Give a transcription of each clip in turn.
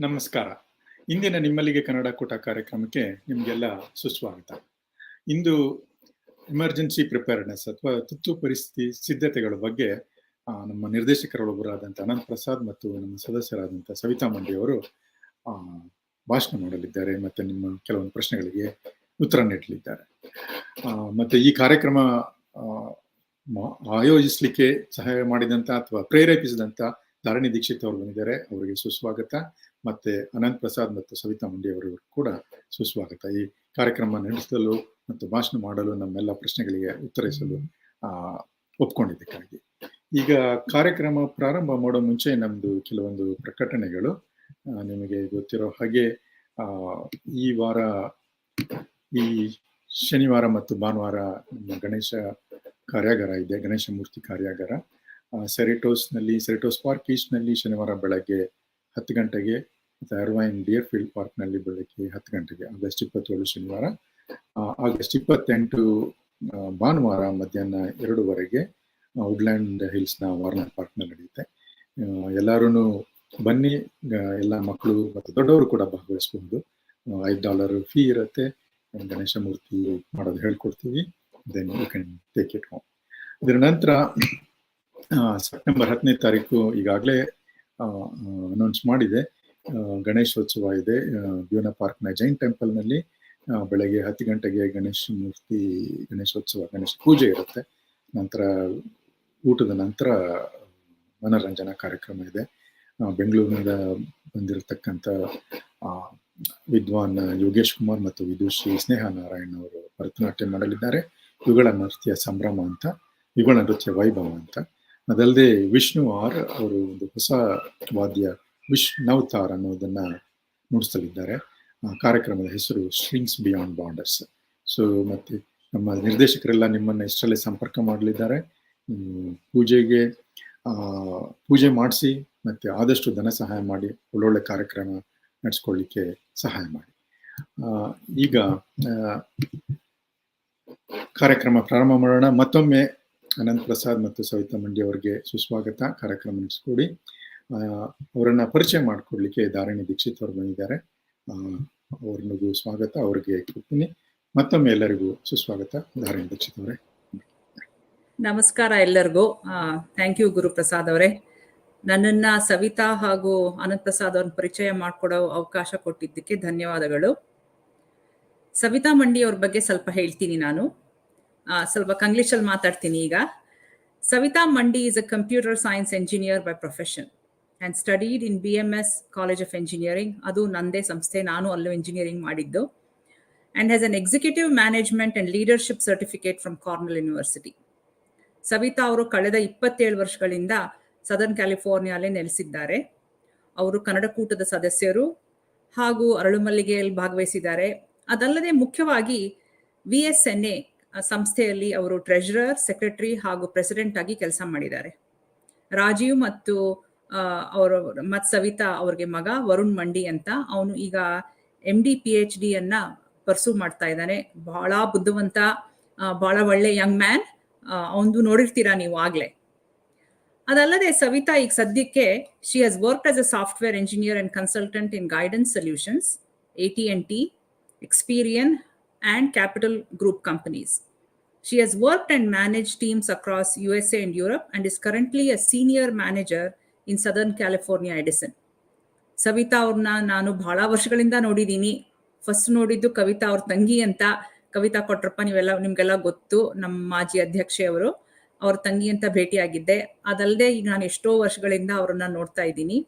ನಮಸ್ಕಾರ. ಇಂದಿನ ನಿಮ್ಮಲ್ಲಿಗೆ ಕನ್ನಡ ಕೂಟ ಕಾರ್ಯಕ್ರಮಕ್ಕೆ ನಿಮಗೆಲ್ಲ ಸುಸ್ವಾಗತ. ಇಂದು ಎಮರ್ಜೆನ್ಸಿ ಪ್ರಿಪೇರ್ಡ್ನೆಸ್ ಅಥವಾ ತುರ್ತು ಪರಿಸ್ಥಿತಿ ಸಿದ್ಧತೆಗಳ ಬಗ್ಗೆ ನಮ್ಮ ನಿರ್ದೇಶಕರೊಬ್ಬರಾದಂಥ ಅನಂತ್ ಪ್ರಸಾದ್ ಮತ್ತು ನಮ್ಮ ಸದಸ್ಯರಾದಂಥ ಸವಿತಾ ಮಂಡಿ ಅವರು ಭಾಷಣ ಮಾಡಲಿದ್ದಾರೆ ಮತ್ತು ನಿಮ್ಮ ಕೆಲವೊಂದು ಪ್ರಶ್ನೆಗಳಿಗೆ ಉತ್ತರ ನೀಡಲಿದ್ದಾರೆ. ಮತ್ತು ಈ ಕಾರ್ಯಕ್ರಮ ಆಯೋಜಿಸಲಿಕ್ಕೆ ಸಹಾಯ ಮಾಡಿದಂಥ ಅಥವಾ ಪ್ರೇರೇಪಿಸಿದಂಥ ಧಾರಣಿ ದೀಕ್ಷಿತ್ ಅವರು ಬಂದಿದ್ದಾರೆ, ಅವರಿಗೆ ಸುಸ್ವಾಗತ. ಮತ್ತೆ ಅನಂತ್ ಪ್ರಸಾದ್ ಮತ್ತು ಸವಿತಾ ಮಂಡಿ ಅವರಿಗೂ ಕೂಡ ಸುಸ್ವಾಗತ. ಈ ಕಾರ್ಯಕ್ರಮ ನಡೆಸಲು ಮತ್ತು ಭಾಷಣ ಮಾಡಲು ನಮ್ಮೆಲ್ಲ ಪ್ರಶ್ನೆಗಳಿಗೆ ಉತ್ತರಿಸಲು ಒಪ್ಕೊಂಡಿದ್ದಕ್ಕಾಗಿ. ಈಗ ಕಾರ್ಯಕ್ರಮ ಪ್ರಾರಂಭ ಮಾಡೋ ಮುಂಚೆ ನಮ್ದು ಕೆಲವೊಂದು ಪ್ರಕಟಣೆಗಳು. ನಿಮಗೆ ಗೊತ್ತಿರೋ ಹಾಗೆ ಈ ಶನಿವಾರ ಮತ್ತು ಭಾನುವಾರ ಗಣೇಶ ಕಾರ್ಯಾಗಾರ ಇದೆ, ಗಣೇಶ ಮೂರ್ತಿ ಕಾರ್ಯಾಗಾರ ಸೆರಿಟೋಸ್ ಪಾರ್ಕ್ ಈಸ್ಟ್ನಲ್ಲಿ ಶನಿವಾರ ಬೆಳಗ್ಗೆ 10 ಗಂಟೆಗೆ ಮತ್ತು ಅರ್ವೈನ್ ಡಿಯರ್ ಫೀಲ್ಡ್ ಪಾರ್ಕ್ನಲ್ಲಿ ಬೆಳಗ್ಗೆ 10 ಗಂಟೆಗೆ. ಆಗಸ್ಟ್ 27 ಶನಿವಾರ. ಆಗಸ್ಟ್ 28 ಭಾನುವಾರ ಮಧ್ಯಾಹ್ನ 2:00 ವುಡ್ಲ್ಯಾಂಡ್ ಹಿಲ್ಸ್ನ ವಾರ್ನರ್ ಪಾರ್ಕ್ನಲ್ಲಿ ನಡೆಯುತ್ತೆ. ಎಲ್ಲರೂ ಬನ್ನಿ, ಎಲ್ಲ ಮಕ್ಕಳು ಮತ್ತು ದೊಡ್ಡವರು ಕೂಡ ಭಾಗವಹಿಸ್ಬೋದು. $5 ಫೀ ಇರುತ್ತೆ. ಗಣೇಶ ಮೂರ್ತಿ ಮಾಡೋದು ಹೇಳ್ಕೊಡ್ತೀವಿ. Then you can take it home. ಇದರ ನಂತರ ಸೆಪ್ಟೆಂಬರ್ 10ನೇ ತಾರೀಕು ಈಗಾಗಲೇ ಅನೌನ್ಸ್ ಮಾಡಿದೆ, ಗಣೇಶೋತ್ಸವ ಇದೆ. ಬ್ಯೂನ ಪಾರ್ಕ್ನ ಜೈನ್ ಟೆಂಪಲ್ನಲ್ಲಿ ಬೆಳಗ್ಗೆ 10 ಗಂಟೆಗೆ ಗಣೇಶೋತ್ಸವ, ಗಣೇಶ ಪೂಜೆ ಇರುತ್ತೆ. ನಂತರ ಊಟದ ನಂತರ ಮನರಂಜನಾ ಕಾರ್ಯಕ್ರಮ ಇದೆ. ಬೆಂಗಳೂರಿನಿಂದ ಬಂದಿರತಕ್ಕಂಥ ವಿದ್ವಾನ್ ಯೋಗೇಶ್ ಕುಮಾರ್ ಮತ್ತು ವಿದುಷಿ ಸ್ನೇಹ ನಾರಾಯಣ್ ಅವರು ಭರತನಾಟ್ಯ ಮಾಡಲಿದ್ದಾರೆ. ಯುಗಳ ನೃತ್ಯ ಸಂಭ್ರಮ ಅಂತ, ಯುಗಳ ನೃತ್ಯ ವೈಭವ ಅಂತ. ಅದಲ್ಲದೆ ವಿಷ್ಣು ಆರ್ ಅವರು ಒಂದು ಹೊಸ ವಾದ್ಯ ನವತಾರ್ ಅನ್ನೋದನ್ನ ನುಡಿಸಲಿದ್ದಾರೆ. ಕಾರ್ಯಕ್ರಮದ ಹೆಸರು ಸ್ಟ್ರಿಂಗ್ಸ್ ಬಿಯಾಂಡ್ ಬಾರ್ಡರ್ಸ್. ಸೊ ಮತ್ತೆ ನಮ್ಮ ನಿರ್ದೇಶಕರೆಲ್ಲ ನಿಮ್ಮನ್ನ ಇಷ್ಟರಲ್ಲೇ ಸಂಪರ್ಕ ಮಾಡಲಿದ್ದಾರೆ. ಪೂಜೆ ಮಾಡಿಸಿ ಮತ್ತೆ ಆದಷ್ಟು ಧನ ಸಹಾಯ ಮಾಡಿ ಒಳ್ಳೊಳ್ಳೆ ಕಾರ್ಯಕ್ರಮ ನಡೆಸ್ಕೊಳ್ಳಿಕ್ಕೆ ಸಹಾಯ ಮಾಡಿ. ಈಗ ಕಾರ್ಯಕ್ರಮ ಪ್ರಾರಂಭ ಮಾಡೋಣ. ಮತ್ತೊಮ್ಮೆ ಅನಂತ್ ಪ್ರಸಾದ್ ಮತ್ತು ಸವಿತಾ ಮಂಡಿ ಅವರಿಗೆ ಸುಸ್ವಾಗತ. ಕಾರ್ಯಕ್ರಮ ನಡೆಸ್ಕೊಡಿ. ಅವರನ್ನ ಪರಿಚಯ ಮಾಡಿಕೊಡ್ಲಿಕ್ಕೆ ಧಾರಣಿ ದೀಕ್ಷಿತ್ ಅವರು ಬಂದಿದ್ದಾರೆ. ಅವ್ರಿಗೂ ಸ್ವಾಗತ, ಅವ್ರಿಗೆ ಕೊಡ್ತೀನಿ. ಮತ್ತೊಮ್ಮೆ ಎಲ್ಲರಿಗೂ ಸುಸ್ವಾಗತ. ಧಾರಣಿ ದೀಕ್ಷಿತ್ ಅವರೇ. ನಮಸ್ಕಾರ ಎಲ್ಲರಿಗೂ. ಥ್ಯಾಂಕ್ ಯು ಗುರುಪ್ರಸಾದ್ ಅವರೇ. ನನ್ನನ್ನ ಸವಿತಾ ಹಾಗೂ ಅನಂತ್ ಪ್ರಸಾದ್ ಅವ್ರನ್ನ ಪರಿಚಯ ಮಾಡಿಕೊಡೋ ಅವಕಾಶ ಕೊಟ್ಟಿದ್ದಕ್ಕೆ ಧನ್ಯವಾದಗಳು. ಸವಿತಾ ಮಂಡಿ ಅವ್ರ ಬಗ್ಗೆ ಸ್ವಲ್ಪ ಹೇಳ್ತೀನಿ ನಾನು. ಸ್ವಲ್ಪ ಕಂಗ್ಲೀಷಲ್ಲಿ ಮಾತಾಡ್ತೀನಿ ಈಗ. Savitha Mandi is a computer science engineer by profession and studied in BMS College of Engineering. Adu nande samsthe, nanu allu engineering madiddu. And has an executive management and leadership certificate from Cornell University. Savitha ಅವರು ಕಳೆದ 27 ವರ್ಷಗಳಿಂದ southern ಕ್ಯಾಲಿಫೋರ್ನಿಯಾಲೇ ನೆಲೆಸಿದ್ದಾರೆ. ಅವರು ಕನ್ನಡ ಕೂಟದ ಸದಸ್ಯರು ಹಾಗೂ ಅರಳುಮಲ್ಲಿಗೆಯಲ್ಲಿ ಭಾಗವಹಿಸಿದ್ದಾರೆ. ಅದಲ್ಲದೆ ಮುಖ್ಯವಾಗಿ VSNA ಸಂಸ್ಥೆಯಲ್ಲಿ ಅವರು ಟ್ರೆಜರರ್, ಸೆಕ್ರೆಟರಿ ಹಾಗೂ ಪ್ರೆಸಿಡೆಂಟ್ ಆಗಿ ಕೆಲಸ ಮಾಡಿದ್ದಾರೆ. ರಾಜೀವ್ ಮತ್ತು ಸವಿತಾ ಅವ್ರಿಗೆ ಮಗ ವರುಣ್ ಮಂಡಿ ಅಂತ, ಅವನು ಈಗ MD PhD ಅನ್ನ ಪರ್ಸೂ ಮಾಡ್ತಾ ಇದ್ದಾನೆ. ಬಹಳ ಬುದ್ಧಿವಂತ, ಬಹಳ ಒಳ್ಳೆ ಯಂಗ್ ಮ್ಯಾನ್. ಅವನು ನೋಡಿರ್ತೀರಾ ನೀವು ಆಗ್ಲೇ. ಅದಲ್ಲದೆ ಸವಿತಾ ಈಗ ಸದ್ಯಕ್ಕೆ she has worked as a software engineer and consultant in guidance solutions, AT&T, Experian and Capital Group companies. She has worked and managed teams across USA and Europe and is currently a senior manager in Southern California Edison. Savita ಅವ್ರನ್ನ ನಾನು ಬಹಳ ವರ್ಷಗಳಿಂದ ನೋಡಿದ್ದೀನಿ. First ನೋಡಿದ್ದು ಕವಿತಾ ಅವ್ರ ತಂಗಿ ಅಂತ. ಕವಿತಾ ಕೊಟ್ರಪ್ಪ ನಿಮ್ಗೆಲ್ಲ ಗೊತ್ತು, ನಮ್ಮ ಮಾಜಿ ಅಧ್ಯಕ್ಷೆ ಅವರು, ಅವ್ರ ತಂಗಿ ಅಂತ ಭೇಟಿಯಾಗಿದ್ದೆ. ಅದಲ್ಲದೆ ಈಗ ನಾನು ಎಷ್ಟೋ ವರ್ಷಗಳಿಂದ ಅವ್ರನ್ನ ನೋಡ್ತಾ ಇದ್ದೀನಿ.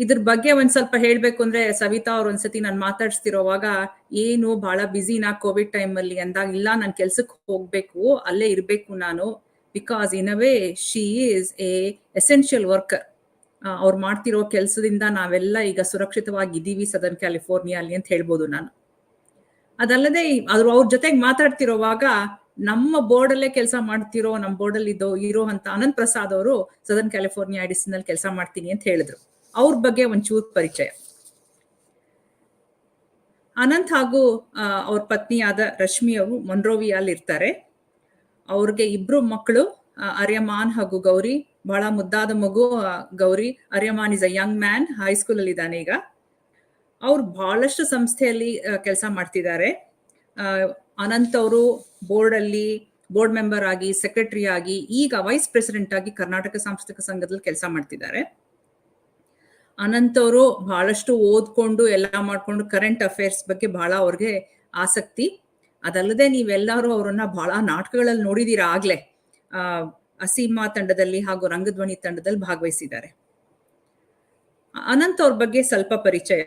ಇದ್ರ ಬಗ್ಗೆ ಒಂದ್ ಸ್ವಲ್ಪ ಹೇಳ್ಬೇಕು ಅಂದ್ರೆ, ಸವಿತಾ ಅವ್ರು ಒಂದ್ಸತಿ ನಾನು ಮಾತಾಡ್ಸ್ತಿರೋವಾಗ ಏನು ಬಹಳ ಬ್ಯುಸಿನಾ ಕೋವಿಡ್ ಟೈಮಲ್ಲಿ ಅಂದಾಗ, ಇಲ್ಲ ನಾನು ಕೆಲ್ಸಕ್ಕೆ ಹೋಗ್ಬೇಕು, ಅಲ್ಲೇ ಇರ್ಬೇಕು ನಾನು, because in a way she is A essential worker. ಅವ್ರು ಮಾಡ್ತಿರೋ ಕೆಲಸದಿಂದ ನಾವೆಲ್ಲ ಈಗ ಸುರಕ್ಷಿತವಾಗಿದ್ದೀವಿ ಸದರ್ನ್ ಕ್ಯಾಲಿಫೋರ್ನಿಯಾಲಿ ಅಂತ ಹೇಳ್ಬೋದು ನಾನು. ಅದಲ್ಲದೆ ಅವ್ರ ಜೊತೆಗೆ ಮಾತಾಡ್ತಿರೋವಾಗ ನಮ್ಮ ಬೋರ್ಡಲ್ಲೇ ಕೆಲಸ ಮಾಡ್ತಿರೋ, ನಮ್ಮ ಬೋರ್ಡಲ್ಲಿ ಇರೋ ಅಂತ ಅನಂತ್ ಪ್ರಸಾದ್ ಅವರು ಸದರ್ನ್ ಕ್ಯಾಲಿಫೋರ್ನಿಯಾ ಎಡಿಸನ್ ಅಲ್ಲಿ ಕೆಲಸ ಮಾಡ್ತೀನಿ ಅಂತ ಹೇಳಿದ್ರು. ಅವ್ರ ಬಗ್ಗೆ ಒಂಚೂರು ಪರಿಚಯ. ಅನಂತ್ ಹಾಗೂ ಅವ್ರ ಪತ್ನಿಯಾದ ರಶ್ಮಿ ಅವರು ಮೊನ್ರೋವಿಯಲ್ಲಿ ಇರ್ತಾರೆ. ಅವ್ರಿಗೆ 2 ಮಕ್ಕಳು, ಅರ್ಯಮಾನ್ ಹಾಗೂ ಗೌರಿ. ಬಹಳ ಮುದ್ದಾದ ಮಗು Gowri. Aryaman is a young man, high school ಅಲ್ಲಿ ಇದ್ದಾನೆ ಈಗ. ಅವ್ರು ಬಹಳಷ್ಟು ಸಂಸ್ಥೆಯಲ್ಲಿ ಕೆಲಸ ಮಾಡ್ತಿದ್ದಾರೆ. ಅನಂತ್ ಅವರು ಬೋರ್ಡ್ ಮೆಂಬರ್ ಆಗಿ, ಸೆಕ್ರೆಟರಿ ಆಗಿ, ಈಗ ವೈಸ್ ಪ್ರೆಸಿಡೆಂಟ್ ಆಗಿ ಕರ್ನಾಟಕ ಸಾಂಸ್ಕೃತಿಕ ಸಂಘದಲ್ಲಿ ಕೆಲಸ ಮಾಡ್ತಿದ್ದಾರೆ. ಅನಂತ್ ಅವರು ಬಹಳಷ್ಟು ಓದ್ಕೊಂಡು ಎಲ್ಲ ಮಾಡ್ಕೊಂಡು ಕರೆಂಟ್ ಅಫೇರ್ಸ್ ಬಗ್ಗೆ ಬಹಳ ಅವ್ರಿಗೆ ಆಸಕ್ತಿ. ಅದಲ್ಲದೆ ನೀವೆಲ್ಲರೂ ಅವರನ್ನ ಬಹಳ ನಾಟಕಗಳಲ್ಲಿ ನೋಡಿದೀರ ಆಗ್ಲೇ. ಅಸೀಮಾ ತಂಡದಲ್ಲಿ ಹಾಗೂ ರಂಗಧ್ವನಿ ತಂಡದಲ್ಲಿ ಭಾಗವಹಿಸಿದ್ದಾರೆ. ಅನಂತ್ ಅವ್ರ ಬಗ್ಗೆ ಸ್ವಲ್ಪ ಪರಿಚಯ.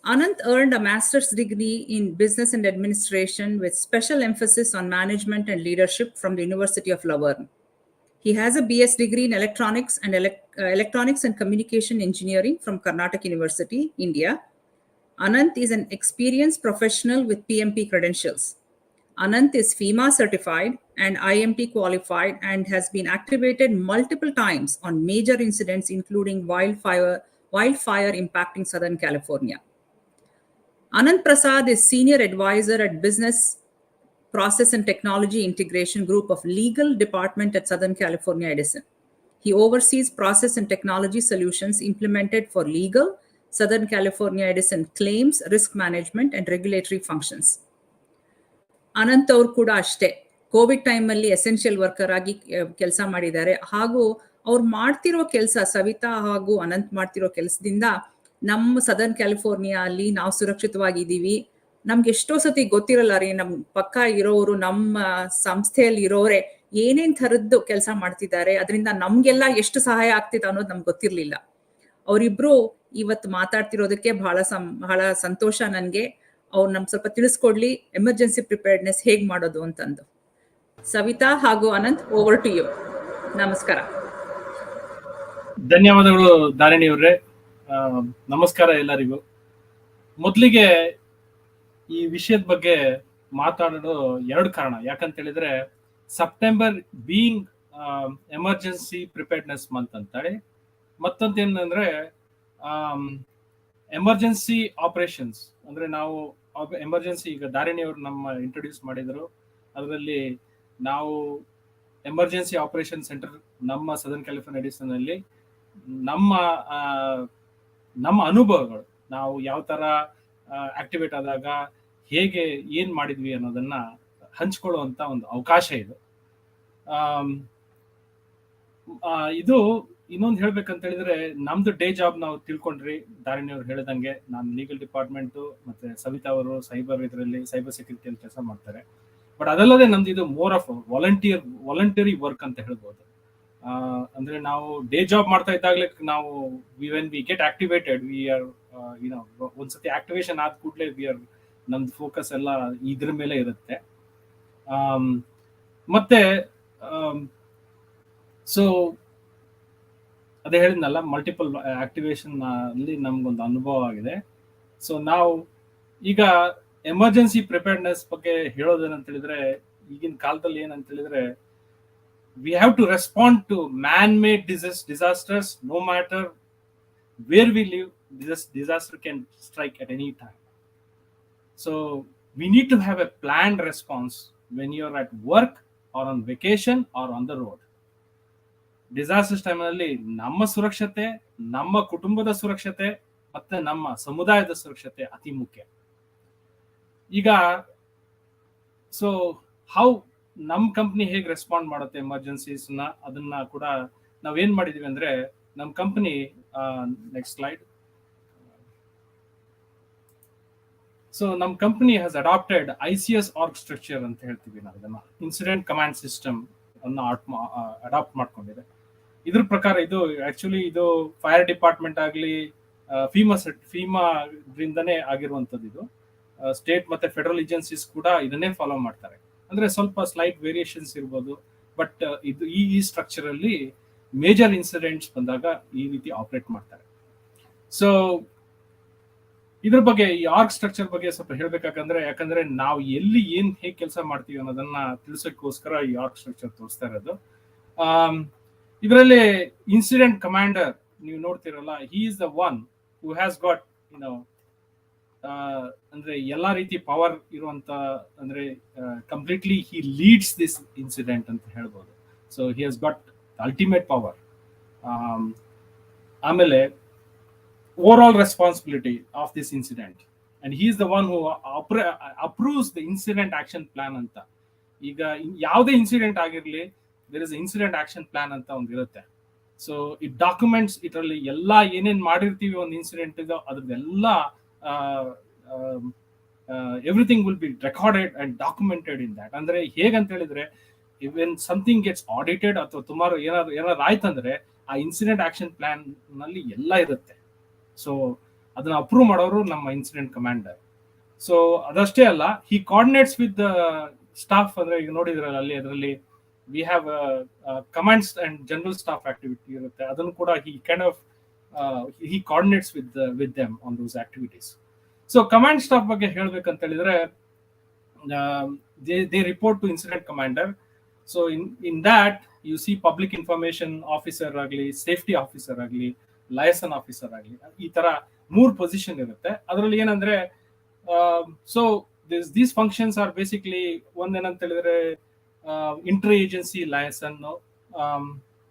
Ananth earned a master's degree in business and administration with special emphasis on management and leadership from the University of Laverne. He has a BS degree in electronics and communication engineering from Karnataka University, India. Ananth is an experienced professional with PMP credentials. Ananth is FEMA certified and IMT qualified and has been activated multiple times on major incidents including wildfire impacting Southern California. Ananth Prasad is senior advisor at Business Process and Technology Integration Group of Legal Department at Southern California Edison. He oversees process and technology solutions implemented for legal, Southern California Edison claims, risk management and regulatory functions. Ananth ಅವ್ರು ಕೂಡ ಅಷ್ಟೇ Covid ಟೈಮಲ್ಲಿ essential worker ಆಗಿ ಕೆಲಸ ಮಾಡಿದ್ದಾರೆ. ಹಾಗೂ ಅವ್ರು ಮಾಡ್ತಿರೋ ಕೆಲಸ, ಸವಿತಾ ಹಾಗೂ ಅನಂತ್ ಮಾಡ್ತಿರೋ ಕೆಲಸದಿಂದ ನಮ್ಮ ಸದರ್ನ್ ಕ್ಯಾಲಿಫೋರ್ನಿಯಾ ಅಲ್ಲಿ ನಾವು ಸುರಕ್ಷಿತವಾಗಿದ್ದೀವಿ. ನಮ್ಗೆ ಎಷ್ಟೋ ಸತಿ ಗೊತ್ತಿರಲ್ಲ ರೀ, ನಮ್ ಪಕ್ಕ ಇರೋರು, ನಮ್ಮ ಸಂಸ್ಥೆಯಲ್ಲಿ ಇರೋರೆ ಏನೇನ್ ಥರದ್ದು ಕೆಲಸ ಮಾಡ್ತಿದ್ದಾರೆ, ಅದರಿಂದ ನಮ್ಗೆಲ್ಲ ಎಷ್ಟು ಸಹಾಯ ಆಗ್ತಿದೆ ಅನ್ನೋದು ನಮ್ಗೆ ಗೊತ್ತಿರ್ಲಿಲ್ಲ. ಅವರಿಬ್ರು ಇವತ್ತು ಮಾತಾಡ್ತಿರೋದಕ್ಕೆ ಬಹಳ ಸಂತೋಷ ನನ್ಗೆ. ಅವ್ರು ನಮ್ಗೆ ಸ್ವಲ್ಪ ತಿಳಿಸ್ಕೊಡ್ಲಿ ಎಮರ್ಜೆನ್ಸಿ ಪ್ರಿಪೇರ್ಡ್ನೆಸ್ ಹೇಗ್ ಮಾಡೋದು ಅಂತಂದು. ಸವಿತಾ ಹಾಗೂ ಅನಂತ್, ಓವರ್ ಟು ಯು. ನಮಸ್ಕಾರ. ಧನ್ಯವಾದಗಳು ಧಾರಿಣಿಯವ್ರೆ. ನಮಸ್ಕಾರ ಎಲ್ಲರಿಗೂ. ಮೊದಲಿಗೆ ಈ ವಿಷಯದ ಬಗ್ಗೆ ಮಾತಾಡೋದು 2 ಕಾರಣ. ಯಾಕಂತ ಹೇಳಿದ್ರೆ, September being emergency preparedness month ಅಂತೇಳಿ, ಮತ್ತೊಂದು ಏನಂದ್ರೆ ಎಮರ್ಜೆನ್ಸಿ ಆಪರೇಷನ್ಸ್. ಅಂದ್ರೆ ನಾವು ಎಮರ್ಜೆನ್ಸಿ, ಈಗ ಧಾರಿಣಿಯವರು ನಮ್ಮ ಇಂಟ್ರೊಡ್ಯೂಸ್ ಮಾಡಿದ್ರು, ಅದರಲ್ಲಿ ನಾವು ಎಮರ್ಜೆನ್ಸಿ ಆಪರೇಷನ್ ಸೆಂಟರ್ ನಮ್ಮ ಸದರ್ನ್ ಕ್ಯಾಲಿಫೋರ್ನಿಯಾ ಎಡಿಸನ್ ಅಲ್ಲಿ ನಮ್ಮ ನಮ್ಮ ಅನುಭವಗಳು, ನಾವು ಯಾವ ತರ ಆಕ್ಟಿವೇಟ್ ಆದಾಗ ಹೇಗೆ ಏನ್ ಮಾಡಿದ್ವಿ ಅನ್ನೋದನ್ನ ಹಂಚ್ಕೊಳ್ಳುವಂತ ಒಂದು ಅವಕಾಶ ಇದು. ಇದು ಇನ್ನೊಂದು ಹೇಳ್ಬೇಕಂತ ಹೇಳಿದ್ರೆ, ನಮ್ದು ಡೇ ಜಾಬ್ ನಾವು ತಿಳ್ಕೊಂಡ್ರಿ. ದಾರಿಣಿ ಅವ್ರು ಹೇಳಿದಂಗೆ ನಾನು ಲೀಗಲ್ ಡಿಪಾರ್ಟ್ಮೆಂಟ್, ಮತ್ತೆ ಸವಿತಾ ಅವರು ಸೈಬರ್ ಸೆಕ್ಯೂರಿಟಿಯಲ್ಲಿ ಕೆಲಸ ಮಾಡ್ತಾರೆ. ಬಟ್ ಅದಲ್ಲದೆ ನಮ್ದು ಇದು ಮೋರ್ ಆಫ್ ವಾಲಂಟಿಯರಿ ವರ್ಕ್ ಅಂತ ಹೇಳ್ಬೋದು. ಅಂದ್ರೆ ನಾವು ಡೇ ಜಾಬ್ ಮಾಡ್ತಾ ಇದ್ದಾಗಲೇ ನಾವು when we get activated, we are ಒಂದ್ಸತಿ ಆಕ್ಟಿವೇಶನ್ ಆದ ಕೂಡಲೇ ನಮ್ದು ಫೋಕಸ್ ಎಲ್ಲ ಇದ್ರ ಮೇಲೆ ಇರುತ್ತೆ. ಮತ್ತೆ ಸೊ ಅದೇ ಹೇಳಿದ್ನಲ್ಲ, ಮಲ್ಟಿಪಲ್ ಆಕ್ಟಿವೇಶನ್ ಅಲ್ಲಿ ನಮ್ಗೊಂದು ಅನುಭವ ಆಗಿದೆ. ಸೊ ನಾವು ಈಗ ಎಮರ್ಜೆನ್ಸಿ ಪ್ರಿಪೇರ್ಡ್ನೆಸ್ ಬಗ್ಗೆ ಹೇಳೋದೇನಂತ ಹೇಳಿದ್ರೆ, ಈಗಿನ ಕಾಲದಲ್ಲಿ ಏನಂತ ಹೇಳಿದ್ರೆ, we have to respond to man-made disasters. No matter where we live, this disaster can strike at any time. So we need to have a planned response when you're at work or on vacation or on the road. Disasters ಟೈಮ್ನಲ್ಲಿ ನಮ್ಮ ಸುರಕ್ಷತೆ, ನಮ್ಮ ಕುಟುಂಬದ ಸುರಕ್ಷತೆ ಮತ್ತೆ ನಮ್ಮ ಸಮುದಾಯದ ಸುರಕ್ಷತೆ ಅತಿ ಮುಖ್ಯ. ಈಗ ಸೊ ಹೌ ನಮ್ಮ ಕಂಪ್ನಿ ಹೇಗೆ ರೆಸ್ಪಾಂಡ್ ಮಾಡುತ್ತೆ ಎಮರ್ಜೆನ್ಸೀಸ್ ನ, ಅದನ್ನ ಕೂಡ ನಾವೇನ್ ಮಾಡಿದೀವಿ ಅಂದ್ರೆ, ನಮ್ಮ ಕಂಪನಿ ನೆಕ್ಸ್ಟ್ ಸ್ಲೈಡ್. ಸೊ ನಮ್ಮ company has adopted ICS org structure ಅಂತ ಹೇಳ್ತೀವಿ ನಾವು ಇದನ್ನ, ಇನ್ಸಿಡೆಂಟ್ ಕಮಾಂಡ್ ಸಿಸ್ಟಮ್ ಅನ್ನ ಅಡಾಪ್ಟ್ ಮಾಡ್ಕೊಂಡಿದೆ. ಇದ್ರ ಪ್ರಕಾರ ಇದು ಆಕ್ಚುಲಿ ಇದು ಫೈರ್ ಡಿಪಾರ್ಟ್ಮೆಂಟ್ ಆಗಲಿ ಫೀಮಾ ದಿಂದನೇ ಆಗಿರುವಂತದ್ದು. ಇದು ಸ್ಟೇಟ್ ಮತ್ತೆ ಫೆಡರಲ್ ಏಜೆನ್ಸೀಸ್ ಕೂಡ ಇದನ್ನೇ ಫಾಲೋ ಮಾಡ್ತಾರೆ. ಅಂದ್ರೆ ಸ್ವಲ್ಪ ಸ್ಲೈಟ್ ವೇರಿಯೇಷನ್ಸ್ ಇರ್ಬೋದು, ಬಟ್ ಇದು ಈ ಸ್ಟ್ರಕ್ಚರ್ ಅಲ್ಲಿ ಮೇಜರ್ ಇನ್ಸಿಡೆಂಟ್ಸ್ ಬಂದಾಗ ಈ ರೀತಿ ಆಪರೇಟ್ ಮಾಡ್ತಾರೆ. ಸೊ ಇದ್ರ ಬಗ್ಗೆ, ಈ ಆರ್ಗ್ ಸ್ಟ್ರಕ್ಚರ್ ಬಗ್ಗೆ ಸ್ವಲ್ಪ ಹೇಳ್ಬೇಕಾಕಂದ್ರೆ, ಯಾಕಂದ್ರೆ ನಾವು ಎಲ್ಲಿ ಹೇಗೆ ಕೆಲಸ ಮಾಡ್ತೀವಿ ಅನ್ನೋದನ್ನ ತಿಳಿಸೋಕ್ಕೋಸ್ಕರ ಈ ಆರ್ಗ್ ಸ್ಟ್ರಕ್ಚರ್ ತೋರಿಸ್ತಾ ಇರೋದು. ಇದರಲ್ಲಿ ಇನ್ಸಿಡೆಂಟ್ ಕಮಾಂಡರ್ ನೀವು ನೋಡ್ತಿರಲ್ಲ, he is the one who has got ಅಂದ್ರೆ ಎಲ್ಲಾ ರೀತಿ ಪವರ್ ಇರುವಂತ, ಅಂದ್ರೆ completely he leads this incident ಅಂತ ಹೇಳ್ಬೋದು. So he has got ultimate power. ಆಮೇಲೆ overall responsibility of this incident, and he is the one who approves the incident action plan ಅಂತ. ಈಗ ಯಾವುದೇ ಇನ್ಸಿಡೆಂಟ್ ಆಗಿರ್ಲಿ, there is incident action plan ಅಂತ ಒಂದು ಇರುತ್ತೆ. ಸೊ ಇಟ್ ಡಾಕ್ಯುಮೆಂಟ್ಸ್, ಇದರಲ್ಲಿ ಎಲ್ಲ ಏನೇನ್ ಮಾಡಿರ್ತೀವಿ ಒಂದು ಇನ್ಸಿಡೆಂಟ್ ಇದೋ ಅದ್ರದ್ದೆಲ್ಲ everything will be recorded and documented in that. ಅಂದ್ರೆ ಹೇಗಂತ ಹೇಳಿದ್ರೆ, ವೆನ್ ಸಮಥಿಂಗ್ ಗೆಟ್ಸ್ ಆಡಿಟೆಡ್ ಅಥವಾ ತುಮಾರು ಏನಾದ್ರು ಆಯ್ತಂದ್ರೆ, ಆ ಇನ್ಸಿಡೆಂಟ್ ಆಕ್ಷನ್ ಪ್ಲಾನ್ ನಲ್ಲಿ ಎಲ್ಲ ಇರುತ್ತೆ. ಸೊ ಅದನ್ನ ಅಪ್ರೂವ್ ಮಾಡೋರು ನಮ್ಮ ಇನ್ಸಿಡೆಂಟ್ ಕಮಾಂಡರ್. ಸೊ ಅದಷ್ಟೇ ಅಲ್ಲ, ಹಿ ಕೋಆರ್ಡಿನೇಟ್ಸ್ ವಿತ್ ಸ್ಟಾಫ್. ಅಂದ್ರೆ ಈಗ ನೋಡಿದ್ರಲ್ಲ ಅಲ್ಲಿ, ಅದರಲ್ಲಿ we have commands and general staff activity ಇರುತ್ತೆ. ಅದನ್ನು ಕೂಡ he coordinates with them on those activities. So command staff ಬಗ್ಗೆ ಹೇಳ್ಬೇಕಂತ ಹೇಳಿದ್ರೆ, they report to incident commander. So in that you see public information officer ಆಗಲಿ, ಸೇಫ್ಟಿ ಆಫೀಸರ್ ಆಗಲಿ, liaison officer ಆಗಲಿ, ಈ ತರ 3 ಪೊಸಿಷನ್ ಇರುತ್ತೆ. ಅದರಲ್ಲಿ ಏನಂದ್ರೆ, so these functions are basically ಒಂದೇನಂತ ಹೇಳಿದ್ರೆ, inter agency liaison,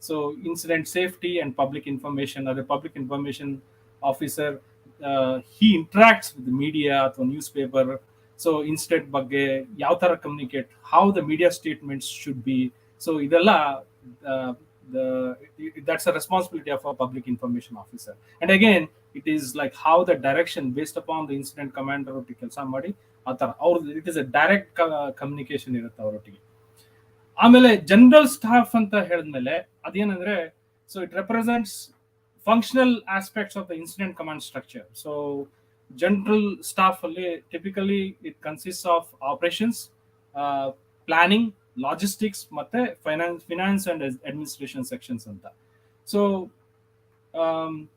so incident safety and public information. ಅದೇ public information officer, he interacts with media ಅಥವಾ ನ್ಯೂಸ್ ಪೇಪರ್. ಸೊ ಇನ್ಸಿಡೆಂಟ್ ಬಗ್ಗೆ ಯಾವ ತರ communicate, how the media statements should be. So ಇದೆಲ್ಲ that's a responsibility of a public information officer. And again, it is like how the direction based upon the incident commander ಒಟ್ಟಿಗೆ ಕೆಲಸ ಮಾಡಿ ಆ ತರ it is a direct communication ಇರುತ್ತೆ ಅವರೊಟ್ಟಿಗೆ. ಆಮೇಲೆ general staff ಅಂತ ಹೇಳಿದ್ಮೇಲೆ ಅದೇನಂದ್ರೆ, so it represents functional aspects of the incident command structure. So general staff ಅಲ್ಲಿ typically it consist of operations, planning, logistics ಮತ್ತೆ ಫೈನಾನ್ಸ್ ಅಂಡ್ ಅಡ್ಮಿನಿಸ್ಟ್ರೇಷನ್ ಸೆಕ್ಷನ್ಸ್ ಅಂತ. So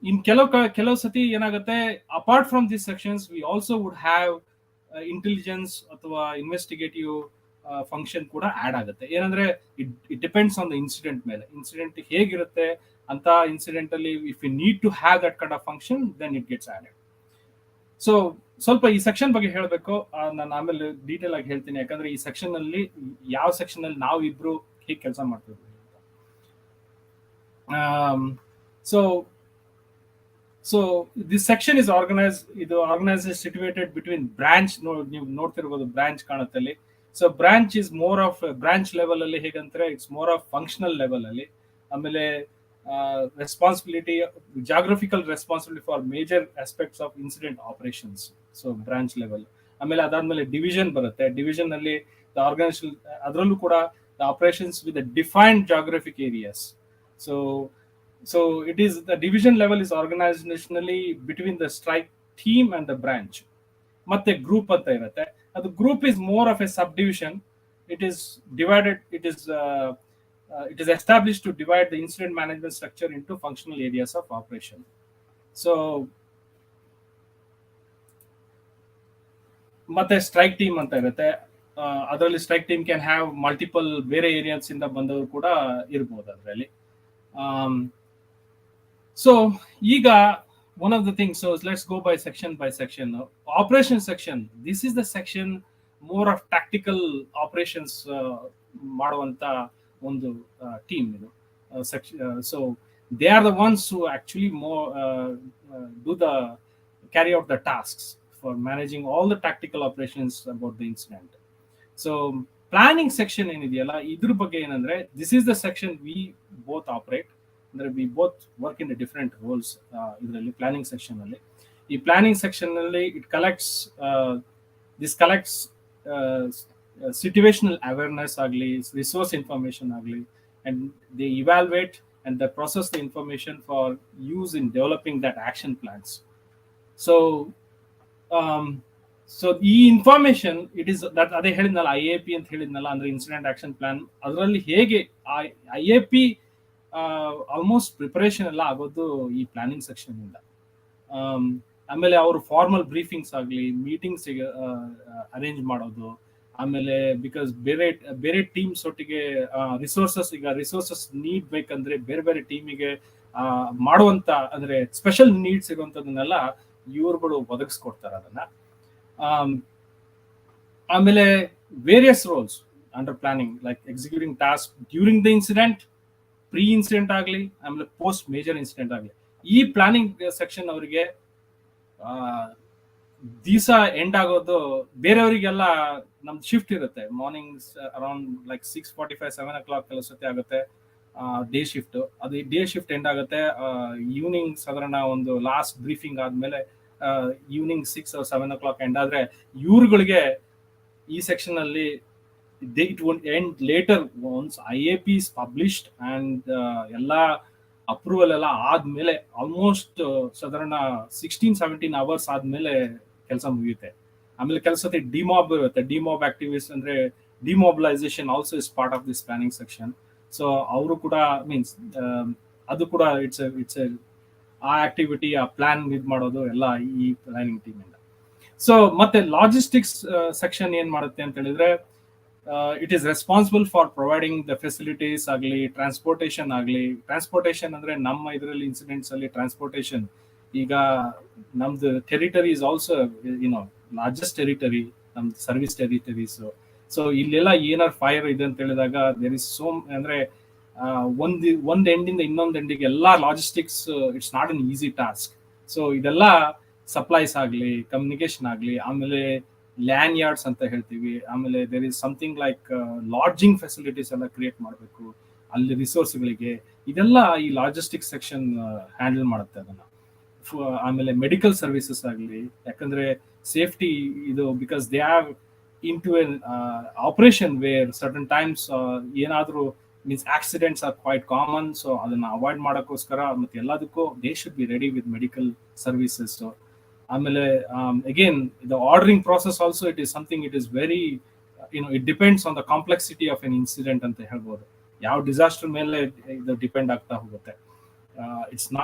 in ಕೆಲವು ಸತಿ ಏನಾಗುತ್ತೆ, apart from this sections we also would have intelligence ಅಥವಾ investigative function ಕೂಡ add ಆಗುತ್ತೆ. ಏನಂದ್ರೆ it depends on the incident ಮೇಲೆ, ಇನ್ಸಿಡೆಂಟ್ ಹೇಗಿರುತ್ತೆ ಅಂತ. ಇನ್ಸಿಡೆಂಟ್ ಅಲ್ಲಿ if you need to have that kind of function, then it gets added. So ಸ್ವಲ್ಪ ಈ ಸೆಕ್ಷನ್ ಬಗ್ಗೆ ಹೇಳಬೇಕು, ನಾನು ಆಮೇಲೆ ಡೀಟೇಲ್ ಆಗಿ ಹೇಳ್ತೀನಿ. ಯಾಕಂದ್ರೆ ಈ ಸೆಕ್ಷನ್ ಅಲ್ಲಿ ಯಾವ ಸೆಕ್ಷನ್ ಅಲ್ಲಿ ನಾವು ಇಬ್ರು ಹೇಗೆ ಕೆಲಸ ಮಾಡ್ತಿದ್ವಿ ಅಂತ. So this section is organise situated between branch. ನೀವು ನೋಡ್ತಿರ್ಬೋದು ಬ್ರಾಂಚ್ ಕಾಣುತ್ತಲ್ಲಿ. So branch is more of branch level ಅಲ್ಲಿ ಹೇಗಂದ್ರೆ it's more of functional level ಅಲ್ಲಿ. ಆಮೇಲೆ responsibility, geographical responsibility for major aspects of incident operations. So branch level. ಆಮೇಲೆ ಅದಾದ್ಮೇಲೆ division ಬರುತ್ತೆ. ಡಿವಿಷನ್ ಅಲ್ಲಿ ದ ಆರ್ಗನೈಸೇಷನ್, ಅದರಲ್ಲೂ ಕೂಡ the operations with defined geographic areas. So it is the division level is organizationally between the strike team and the branch. ಮತ್ತೆ group ಅಂತ ಇರುತ್ತೆ. ಅದು group is more of a subdivision. It is divided. It is established to divide the incident management structure into functional areas of operation. So ಮತ್ತೆ strike team ಅಂತ ಇರುತ್ತೆ. ಅದರಲ್ಲಿ strike team can have multiple ಬೇರೆ areas ಇಂದ ಬಂದವರು ಕೂಡ ಇರ್ಬೋದು ಅದರಲ್ಲಿ. So ಈಗ one of the things, so let's go by section. Operation section, this is the section more of tactical operations ಮಾಡುವಂತ ಒಂದು ಟೀಮ್ ಇದು section. So they are the ones who actually more carry out the tasks for managing all the tactical operations about the incident. So planning section ಏನಿದೆಯಲ್ಲ, ಇದ್ರ ಬಗ್ಗೆ ಏನಂದ್ರೆ, this is the section we both operate. ಅಂದ್ರೆ we both work in the different roles ಇದರಲ್ಲಿ planning section ಅಲ್ಲಿ. ಈ planning section ಅಲ್ಲಿ it collects situational awareness ಆಗಲಿ, ರಿಸೋರ್ಸ್ ಇನ್ಫಾರ್ಮೇಶನ್ ಆಗಲಿ, and they evaluate and they process the information for use in developing that action plans. So ಈ information it is that, ಅದೇ ಹೇಳಿದ್ನಲ್ಲ IAP ಅಂತ ಹೇಳಿದ್ನಲ್ಲ, ಅಂದ್ರೆ ಇನ್ಸಿಡೆಂಟ್ ಆಕ್ಷನ್ ಪ್ಲಾನ್. ಅದರಲ್ಲಿ ಹೇಗೆ IAP ಆಲ್ಮೋಸ್ಟ್ ಪ್ರಿಪರೇಷನ್ ಎಲ್ಲ ಆಗೋದು ಈ ಪ್ಲಾನಿಂಗ್ ಸೆಕ್ಷನ್ ಇಂದ. ಆಮೇಲೆ ಅವರು ಫಾರ್ಮಲ್ ಬ್ರೀಫಿಂಗ್ಸ್ ಆಗಲಿ, ಮೀಟಿಂಗ್ಸ್ ಅರೇಂಜ್ ಮಾಡೋದು. ಆಮೇಲೆ ಬಿಕಾಸ್ ಬೇರೆ ಟೀಮ್ಸ್ ಒಟ್ಟಿಗೆ ರಿಸೋರ್ಸಸ್ ನೀಡ್ ಬೇಕಂದ್ರೆ ಬೇರೆ ಬೇರೆ ಟೀಮಿಗೆ ಮಾಡುವಂತ, ಅಂದ್ರೆ ಸ್ಪೆಷಲ್ ನೀಡ್ಸ್ ಇರುವಂತದನ್ನೆಲ್ಲ ಇವ್ರುಗಳು ಒದಗಿಸ್ಕೊಡ್ತಾರೆ ಅದನ್ನ. ಆಮೇಲೆ various roles under planning, like executing task during the incident, pre incident ಆಗಲಿ, ಆಮೇಲೆ ಪೋಸ್ಟ್ ಮೇಜರ್ ಇನ್ಸಿಡೆಂಟ್ ಆಗಲಿ. ಈ ಪ್ಲಾನಿಂಗ್ ಸೆಕ್ಷನ್ ಅವರಿಗೆ ದಿವಸ ಎಂಡ್ ಆಗೋದು, ಬೇರೆಯವರಿಗೆಲ್ಲ ನಮ್ದು ಶಿಫ್ಟ್ ಇರುತ್ತೆ. ಮಾರ್ನಿಂಗ್ ಅರೌಂಡ್ ಲೈಕ್ 6:45 7 o'clock ಕೆಲಸತೆ ಆಗುತ್ತೆ ಡೇ ಶಿಫ್ಟ್. ಅದು ಡೇ ಶಿಫ್ಟ್ ಎಂಡ್ ಆಗುತ್ತೆ ಈವ್ನಿಂಗ್ ಸಾಧಾರಣ ಒಂದು ಲಾಸ್ಟ್ ಬ್ರೀಫಿಂಗ್ ಆದ್ಮೇಲೆ ಈವ್ನಿಂಗ್ 6 or 7 o'clock ಎಂಡ್ ಆದ್ರೆ, ಇವ್ರುಗಳಿಗೆ ಈ ಸೆಕ್ಷನ್ ಅಲ್ಲಿ it won't end later once IAP is published and ಎಲ್ಲ ಅಪ್ರೂವಲ್ ಎಲ್ಲ ಆದ್ಮೇಲೆ ಆಲ್ಮೋಸ್ಟ್ ಸಾಧಾರಣ 16-17 hours ಆದ್ಮೇಲೆ ಕೆಲಸ ಮುಗಿಯುತ್ತೆ. ಆಮೇಲೆ ಕೆಲಸಕ್ಕೆ ಡಿಮಾಬ್ ಇರುತ್ತೆ. ಡಿಮಾಬ್ ಆಕ್ಟಿವಿಟೀಸ್ ಅಂದ್ರೆ demobilisation also is part of this planning section. So ಅವರು ಕೂಡ ಮೀನ್ಸ್ ಅದು ಕೂಡ ಇಟ್ಸ್ ಆ ಆಕ್ಟಿವಿಟಿ, ಆ ಪ್ಲಾನ್ ಇದು ಮಾಡೋದು ಎಲ್ಲ ಈ ಪ್ಲಾನಿಂಗ್ ಟೀಮ್ ಇಂದ. ಸೊ ಮತ್ತೆ ಲಾಜಿಸ್ಟಿಕ್ಸ್ ಸೆಕ್ಷನ್ ಏನ್ ಮಾಡುತ್ತೆ ಅಂತ ಹೇಳಿದ್ರೆ, it is responsible for providing the facilities ಆಗಲಿ, ಟ್ರಾನ್ಸ್ಪೋರ್ಟೇಷನ್ ಆಗಲಿ. ಟ್ರಾನ್ಸ್ಪೋರ್ಟೇಷನ್ ಅಂದ್ರೆ ನಮ್ಮ ಇದರಲ್ಲಿ ಇನ್ಸಿಡೆಂಟ್ಸ್ ಅಲ್ಲಿ ಟ್ರಾನ್ಸ್ಪೋರ್ಟೇಷನ್, ಈಗ ನಮ್ದು territory is also largest territory, ನಮ್ದು ಸರ್ವಿಸ್ ಟೆರಿಟರೀಸ್. ಸೊ ಇಲ್ಲೆಲ್ಲ ಏನಾರು ಫೈರ್ ಇದೆ ಅಂತ ಹೇಳಿದಾಗ ದೇರ್ ಇಸ್ ಅಂದ್ರೆ ಒಂದ್ ಎಂಡಿಂದ ಇನ್ನೊಂದು ಎಂಡಿಗೆ ಎಲ್ಲ logistics, it's not an easy task. So ಇದೆಲ್ಲ ಸಪ್ಲೈಸ್ ಆಗಲಿ, ಕಮ್ಯುನಿಕೇಶನ್ ಆಗಲಿ, ಆಮೇಲೆ ಲ್ಯಾಂಡ್ ಯಾರ್ಡ್ಸ್ ಅಂತ ಹೇಳ್ತೀವಿ. ಆಮೇಲೆ there is something like lodging facilities ಎಲ್ಲ ಕ್ರಿಯೇಟ್ ಮಾಡಬೇಕು ಅಲ್ಲಿ ರಿಸೋರ್ಸ್ಗಳಿಗೆ. ಇದೆಲ್ಲ ಈ ಲಾಜಿಸ್ಟಿಕ್ಸ್ ಸೆಕ್ಷನ್ ಹ್ಯಾಂಡಲ್ ಮಾಡುತ್ತೆ ಅದನ್ನ. ಆಮೇಲೆ ಮೆಡಿಕಲ್ ಸರ್ವಿಸಸ್ ಆಗಲಿ, ಯಾಕಂದ್ರೆ ಸೇಫ್ಟಿ ಇದು, because they have in to an operation where certain times ಏನಾದರೂ means accidents are quite common. So ಅದನ್ನ ಅವಾಯ್ಡ್ ಮಾಡೋಕ್ಕೋಸ್ಕರ ಮತ್ತೆ ಎಲ್ಲದಕ್ಕೂ they should be ready with medical services. ಆಮೇಲೆ again the ordering process also it is something, it is very it depends on the complexity of an incident ಅಂತ ಹೇಳ್ಬೋದು. ಯಾವ disaster ಮೇಲೆ ಇದು ಡಿಪೆಂಡ್ ಆಗ್ತಾ ಹೋಗುತ್ತೆ. ಇಟ್ಸ್ ನಾ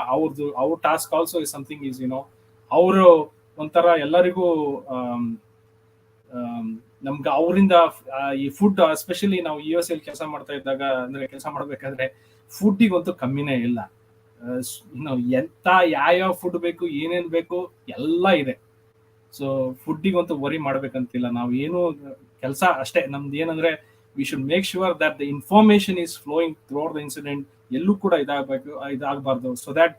ಅವ್ರ task also is something is ಅವರು ಒಂಥರ ಎಲ್ಲರಿಗೂ ನಮ್ಗೆ ಅವರಿಂದ ಈ ಫುಡ್, ಎಸ್ಪೆಷಲಿ ನಾವು US ಕೆಲಸ ಮಾಡ್ತಾ ಇದ್ದಾಗ, ಅಂದ್ರೆ ಕೆಲಸ ಮಾಡ್ಬೇಕಾದ್ರೆ ಫುಡ್ಡಿಗಂತೂ ಕಮ್ಮಿನೇ ಇಲ್ಲ. ಎಂತ ಯಾವ ಫುಡ್ ಬೇಕು, ಏನೇನ್ ಬೇಕು ಎಲ್ಲ ಇದೆ. ಸೊ ಫುಡ್ಡಿಗಂತೂ ವರಿ ಮಾಡ್ಬೇಕಂತಿಲ್ಲ ನಾವು. ಏನು ಕೆಲಸ ಅಷ್ಟೇ ನಮ್ದು ಏನಂದ್ರೆ we should make sure that the information is flowing throughout the incident. ಎಲ್ಲೂ ಕೂಡ ಇದಾಗಬಾರ್ದು, so that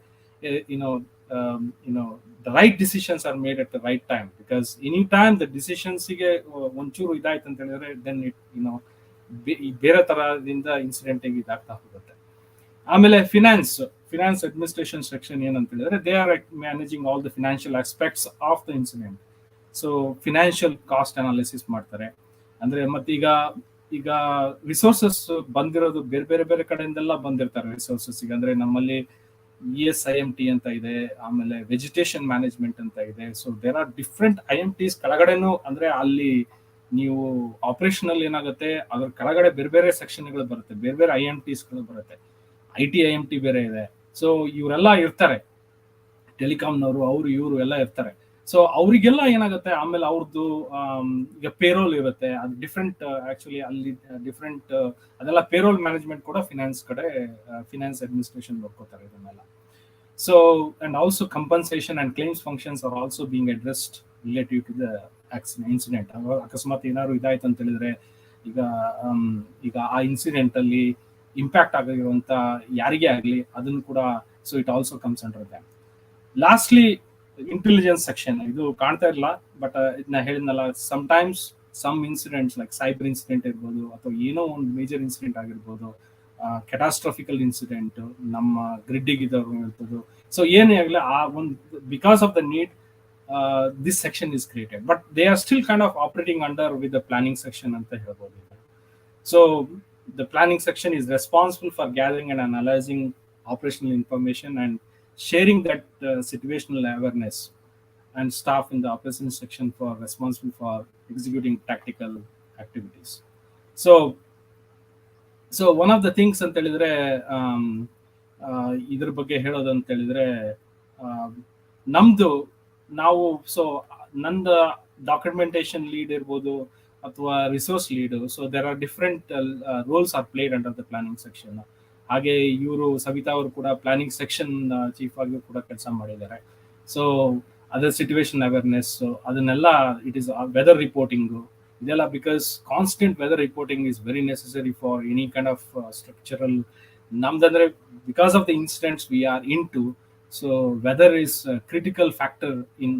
the right decisions are made at the right time. Because anytime the decisions ಗೆ ಒಂಚೂರು ಇದಾಯ್ತು ಅಂತ ಹೇಳಿದ್ರೆ then it ಬೇರೆ ತರದಿಂದ ಇನ್ಸಿಡೆಂಟ್ ಇದಾಗ್ತಾ ಹೋಗುತ್ತೆ. ಆಮೇಲೆ ಫಿನಾನ್ಸ್ ಅಡ್ಮಿನಿಸ್ಟ್ರೇಷನ್ ಸೆಕ್ಷನ್ ಏನಂತ ಹೇಳಿದ್ರೆ they are managing all the financial aspects of the incident. So financial cost analysis ಮಾಡ್ತಾರೆ. ಅಂದ್ರೆ ಮತ್ತೀಗ ರಿಸೋರ್ಸಸ್ ಬಂದಿರೋದು ಬೇರೆ ಕಡೆಯಿಂದೆಲ್ಲ ಬಂದಿರ್ತಾರೆ ರಿಸೋರ್ಸಸ್. ಈಗ ಅಂದ್ರೆ ನಮ್ಮಲ್ಲಿ ESIMT ಅಂತ ಇದೆ, ಆಮೇಲೆ ವೆಜಿಟೇಷನ್ ಮ್ಯಾನೇಜ್ಮೆಂಟ್ ಅಂತ ಇದೆ. So there are different IMTs ಕೆಳಗಡೆನೂ, ಅಂದ್ರೆ ಅಲ್ಲಿ ನೀವು ಆಪರೇಷನಲ್ ಏನಾಗುತ್ತೆ ಅದ್ರ ಕೆಳಗಡೆ ಬೇರೆ ಸೆಕ್ಷನ್ಗಳು ಬರುತ್ತೆ, ಬೇರೆ IMTsಗಳು ಬರುತ್ತೆ. IT IMT ಬೇರೆ ಇದೆ. ಸೊ ಇವರೆಲ್ಲ ಇರ್ತಾರೆ, ಟೆಲಿಕಾಮ್ನವರು, ಇವರು ಎಲ್ಲ ಇರ್ತಾರೆ. ಸೊ ಅವರಿಗೆಲ್ಲ ಏನಾಗುತ್ತೆ, ಆಮೇಲೆ ಅವ್ರದ್ದು ಈಗ ಪೇರೋಲ್ ಇರುತ್ತೆ, ಅದು ಡಿಫ್ರೆಂಟ್ ಆಕ್ಚುಲಿ ಅಲ್ಲಿ ಡಿಫ್ರೆಂಟ್ ಅದೆಲ್ಲ ಪೇರೋಲ್ ಮ್ಯಾನೇಜ್ಮೆಂಟ್ ಕೂಡ ಫಿನಾನ್ಸ್ ಅಡ್ಮಿನಿಸ್ಟ್ರೇಷನ್ ನೋಡ್ಕೋತಾರೆ ಇದನ್ನೆಲ್ಲ. So and also compensation and claims functions are also being addressed relative to the incident. ಅಕಸ್ಮಾತ್ ಏನಾದ್ರು ಇದಾಯ್ತು ಅಂತ ಹೇಳಿದ್ರೆ ಈಗ ಆ ಇನ್ಸಿಡೆಂಟ್ ಅಲ್ಲಿ ಇಂಪ್ಯಾಕ್ಟ್ ಆಗಿರುವಂತ ಯಾರಿಗೇ ಆಗಲಿ ಅದನ್ನು ಕೂಡ, so it also comes under that. Lastly intelligence section, ಇದು ಕಾಣ್ತಾ ಇರಲ್ಲ ಬಟ್ ಇದನ್ನ ಹೇಳಿದ್ನಲ್ಲ, sometimes some incidents like cyber incident ಇರ್ಬೋದು, ಅಥವಾ ಏನೋ ಒಂದು ಮೇಜರ್ ಇನ್ಸಿಡೆಂಟ್ ಆಗಿರ್ಬೋದು, ಕೆಟಾಸ್ಟ್ರಾಫಿಕಲ್ ಇನ್ಸಿಡೆಂಟ್ ನಮ್ಮ ಗ್ರಿಡ್ಡಿಗೆ ಇದ್ದವ್ರು ಇರ್ಬೋದು. ಸೊ ಏನೇ ಆಗಲಿ ಆ ಒಂದು because of the need this section is created, but they are still kind of operating under with the planning section ಅಂತ ಹೇಳ್ಬೋದು. So the planning section is responsible for gathering and analyzing operational information and sharing that situational awareness, and staff in the operations section for responsible for executing tactical activities. So one of the things ಅಂತ ಹೇಳಿದ್ರೆ ಇದ್ರ ಬಗ್ಗೆ ಹೇಳೋದು ಅಂತ ಹೇಳಿದ್ರೆ ನಂದು documentation lead ಇರ್ಬೋದು ಅಥವಾ resource lead. So there are different roles are played under the planning section. ಹಾಗೆ ಇವರು ಸವಿತಾ ಅವರು ಕೂಡ ಪ್ಲಾನಿಂಗ್ ಸೆಕ್ಷನ್ ಚೀಫ್ ಆಗಿ ಕೂಡ ಕೆಲಸ ಮಾಡಿದ್ದಾರೆ. ಸೊ ಅದರ್ ಸಿಚುವೇಶನ್ ಅವೇರ್ನೆಸ್ ಅದನ್ನೆಲ್ಲ, ಇಟ್ ಈಸ್ ವೆದರ್ ರಿಪೋರ್ಟಿಂಗ್ ಇದೆಲ್ಲ, because constant weather reporting is very necessary for any kind of structural. ನಮ್ದಂದ್ರೆ because of the incidents we are into, so weather is critical factor in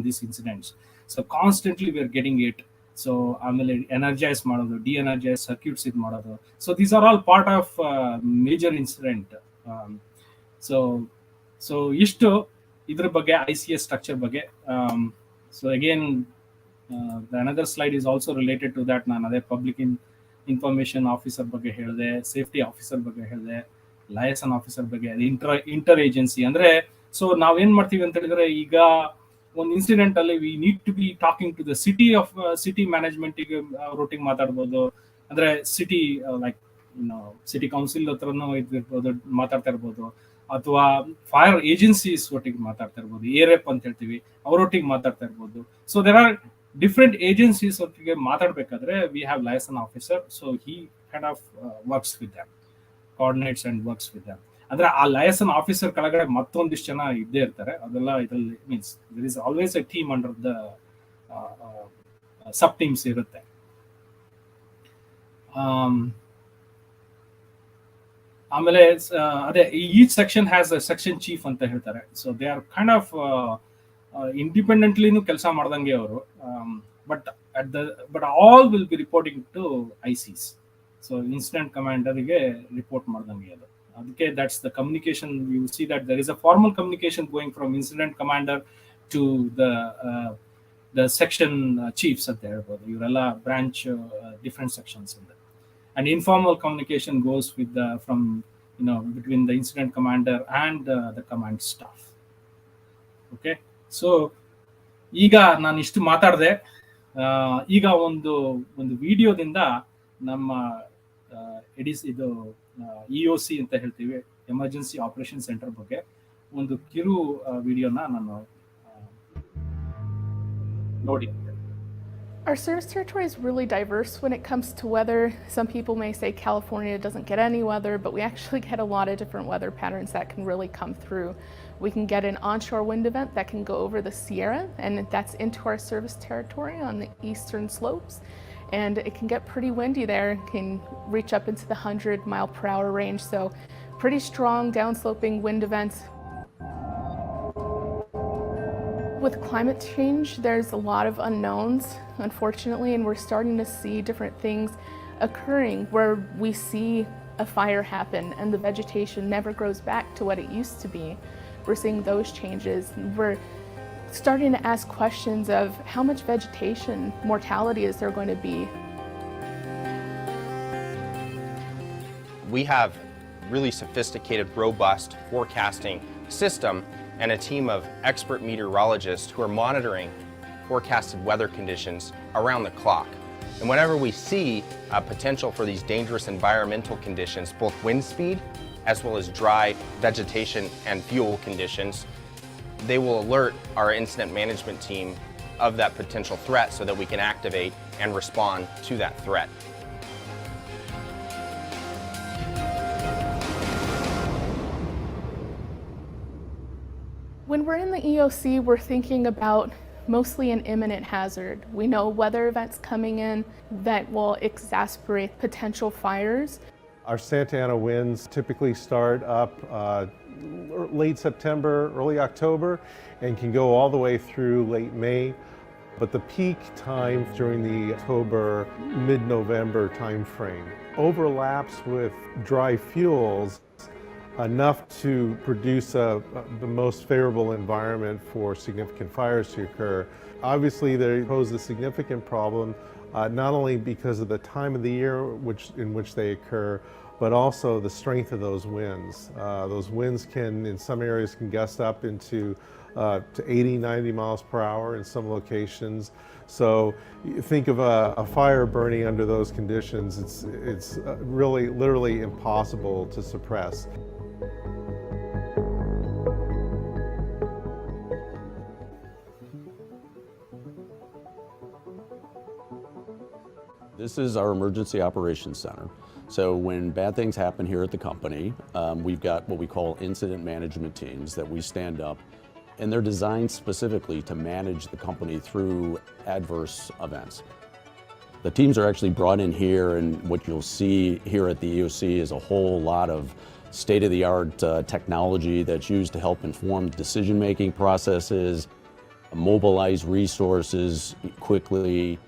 this incidents. So constantly we are getting it. So ಆಮೇಲೆ energise ಮಾಡೋದು, de-energise circuits ಇದು ಮಾಡೋದು. So these are all part of major incident. So ಇಷ್ಟು ಇದ್ರ ಬಗ್ಗೆ ICS structure ಬಗ್ಗೆ. So again another slide is also related to that. ನಾನು ಅದೇ ಪಬ್ಲಿಕ್ ಇನ್ಫಾರ್ಮೇಶನ್ ಆಫೀಸರ್ ಬಗ್ಗೆ ಹೇಳಿದೆ, ಸೇಫ್ಟಿ ಆಫೀಸರ್ ಬಗ್ಗೆ ಹೇಳಿದೆ, ಲಯಸನ್ ಆಫೀಸರ್ ಬಗ್ಗೆ, ಇಂಟರ್ ಏಜೆನ್ಸಿ. ಅಂದ್ರೆ ಸೊ ನಾವೇನ್ ಮಾಡ್ತೀವಿ ಅಂತ ಹೇಳಿದ್ರೆ, ಈಗ ಒಂದು ಇನ್ಸಿಡೆಂಟ್ ಅಲ್ಲಿ we need to be talking to the city management ಗೆ ಒಟ್ಟಿಗೆ ಮಾತಾಡ್ಬೋದು. ಅಂದ್ರೆ ಸಿಟಿ ಲೈಕ್ ಸಿಟಿ ಕೌನ್ಸಿಲ್ ಹತ್ರನೂ ಇದಿರ್ಬೋದು, ಮಾತಾಡ್ತಾ ಇರ್ಬೋದು, ಅಥವಾ ಫೈರ್ ಏಜೆನ್ಸೀಸ್ ಒಟ್ಟಿಗೆ ಮಾತಾಡ್ತಾ ಇರ್ಬೋದು, ಏರೆಪ್ ಅಂತ ಹೇಳ್ತೀವಿ, ಅವರೊಟ್ಟಿಗೆ ಮಾತಾಡ್ತಾ ಇರ್ಬೋದು. So there are different agencies ಒಟ್ಟಿಗೆ ಮಾತಾಡ್ಬೇಕಾದ್ರೆ we have liaison officer. So he kind of works with them, coordinates and works with them. ಅಂದ್ರೆ ಆ ಲಯಸನ್ ಆಫೀಸರ್ ಕೆಳಗಡೆ ಮತ್ತೊಂದಿಷ್ಟು ಜನ ಇದ್ದೇ ಇರ್ತಾರೆ. ಅದೆಲ್ಲ ಇದರಲ್ಲಿ means there is always a team under the sub teams ಇರುತ್ತೆ. ಆಮೇಲೆ ಅದೇ each section has a section chief ಅಂತ ಹೇಳ್ತಾರೆ. So they are kind of ಇಂಡಿಪೆಂಡೆಂಟ್ಲಿನೂ ಕೆಲಸ ಮಾಡ್ದಂಗೆ ಅವರು, but all will be reporting to ICs. So incident ಕಮಾಂಡರ್ಗೆ ರಿಪೋರ್ಟ್ ಮಾಡ್ದಂಗೆ ಅದು. ಅದಕ್ಕೆ that's the communication. You see that there is a formal communication going from incident commander to the section chiefs ಅಂತ ಹೇಳ್ಬೋದು. ಇವರೆಲ್ಲ ಬ್ರಾಂಚ್ ಡಿಫ್ರೆಂಟ್ ಸೆಕ್ಷನ್ಸ್ ಇಂದ. And informal communication goes with between the incident commander and the command staff. Okay, so ಈಗ ನಾನು ಇಷ್ಟು ಮಾತಾಡಿದೆ. ಈಗ ಒಂದು ವಿಡಿಯೋದಿಂದ ನಮ್ಮ ಇದು EOC ಅಂತ ಹೇಳ್ತೀವಿ, ಎಮರ್ಜೆನ್ಸಿ ಆಪರೇಷನ್ ಸೆಂಟರ್ ಬಗ್ಗೆ ಒಂದು ಕಿರು ವಿಡಿಯೋನ ನಾನು ನೋಡಿ. Our service territory is really diverse when it comes to weather. Some people may say California doesn't get any weather, but we actually get a lot of different weather patterns that can really come through. We can get an onshore wind event that can go over the Sierra, and that's into our service territory on the eastern slopes. and it can get pretty windy there. It can reach up into the 100-mile-per-hour range, so pretty strong downsloping wind events. With climate change, there's a lot of unknowns, unfortunately, and we're starting to see different things occurring where we see a fire happen and the vegetation never grows back to what it used to be. We're seeing those changes. We're starting to ask questions of how much vegetation mortality is there going to be. We have really sophisticated, robust forecasting system and a team of expert meteorologists who are monitoring forecasted weather conditions around the clock. And whenever we see a potential for these dangerous environmental conditions, both wind speed as well as dry vegetation and fuel conditions, they will alert our incident management team of that potential threat so that we can activate and respond to that threat. When we're in the EOC, we're thinking about mostly an imminent hazard. We know weather events coming in that will exacerbate potential fires. Our Santa Ana winds typically start up late September, early October, and can go all the way through late May. But the peak time during the October, mid-November timeframe overlaps with dry fuels enough to produce the most favorable environment for significant fires to occur. Obviously, they pose a significant problem, not only because of the time of the year in which they occur, but also the strength of those winds. Those winds can, in some areas, can gust up into to 80, 90 miles per hour in some locations. So you think of a fire burning under those conditions, it's really, literally impossible to suppress. This is our emergency operations center. So when bad things happen here at the company, we've got what we call incident management teams that we stand up, and they're designed specifically to manage the company through adverse events. The teams are actually brought in here, and what you'll see here at the EOC is a whole lot of state-of-the-art technology that's used to help inform decision-making processes, mobilize resources quickly,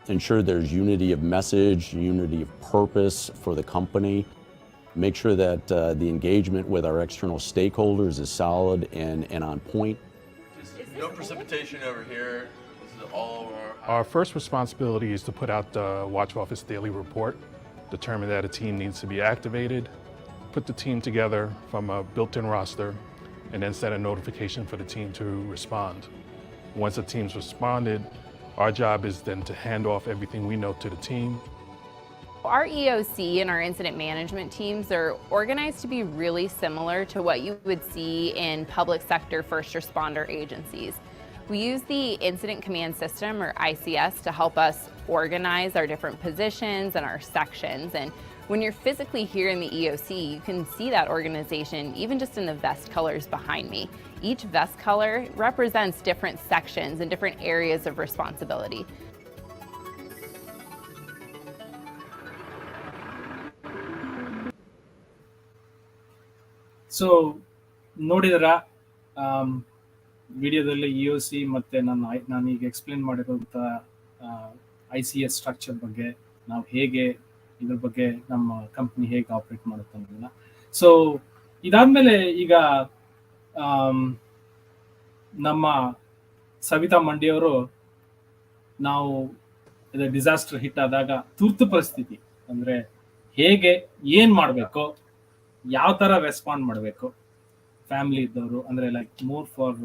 ensure there's unity of message, unity of purpose for the company, make sure that the engagement with our external stakeholders is solid and on point. No precipitation over here. This is all our first responsibility is to put out the Watch Office daily report, determine that a team needs to be activated, put the team together from a built-in roster, and then set a notification for the team to respond. Once the team's responded, our job is then to hand off everything we know to the team. Our EOC and our incident management teams are organized to be really similar to what you would see in public sector first responder agencies. We use the Incident Command System, or ICS, to help us organize our different positions and our sections. And when you're physically here in the EOC, you can see that organization even just in the vest colors behind me. Each vest color represents different sections and different areas of responsibility. So ನೋಡಿದರ ವಿಡಿಯೋದಲ್ಲಿ EOC ಮತ್ತೆ ನಾನು ಈಗ explain ಮಾಡಿರುವಂಥ ICS structure ಬಗ್ಗೆ, ನಾವು ಹೇಗೆ ಇದ್ರ ಬಗ್ಗೆ ನಮ್ಮ ಕಂಪ್ನಿ ಹೇಗೆ ಆಪರೇಟ್ ಮಾಡುತ್ತೆ ಅನ್ನೋದನ್ನ. ಸೊ ಇದಾದ್ಮೇಲೆ ಈಗ ನಮ್ಮ ಸವಿತಾ ಮಂಡಿಯವರು ನಾವು ಡಿಸಾಸ್ಟರ್ ಹಿಟ್ ಆದಾಗ ತುರ್ತು ಪರಿಸ್ಥಿತಿ ಅಂದ್ರೆ ಹೇಗೆ ಏನ್ ಮಾಡಬೇಕು, ಯಾವ ತರ ರೆಸ್ಪಾಂಡ್ ಮಾಡಬೇಕು, ಫ್ಯಾಮಿಲಿ ಇದ್ದವರು ಅಂದ್ರೆ ಲೈಕ್ ಮೋರ್ ಫಾರ್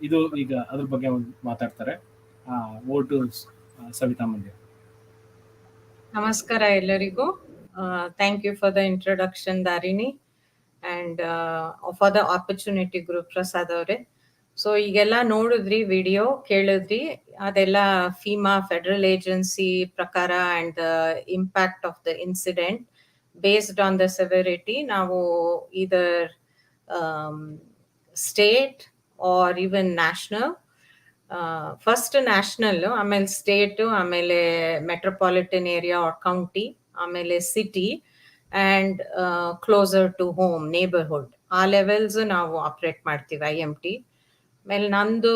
ಇದು ಈಗ ಅದ್ರ ಬಗ್ಗೆ ಮಾತಾಡ್ತಾರೆ. ಓವರ್ ಟು ಸವಿತಾ ಮಂಡಿ. ನಮಸ್ಕಾರ ಎಲ್ಲರಿಗೂ. Thank you for the introduction, Darini, and for the opportunity, Guru Prasad ಅವರೇ. ಸೊ ಈಗೆಲ್ಲ ನೋಡಿದ್ರಿ, ವಿಡಿಯೋ ಕೇಳಿದ್ರಿ, ಅದೆಲ್ಲ FEMA ಫೆಡರಲ್ ಏಜೆನ್ಸಿ ಪ್ರಕಾರ and the impact of the incident based on the severity ನಾವು either state or even national first national, ಆಮೇಲೆ state, ಆಮೇಲೆ metropolitan area or county, ಆಮೇಲೆ city and closer to home neighbourhood, ಆ levels ನಾವು operate ಮಾಡ್ತೀವಿ IMT. ಆಮೇಲೆ ನಂದು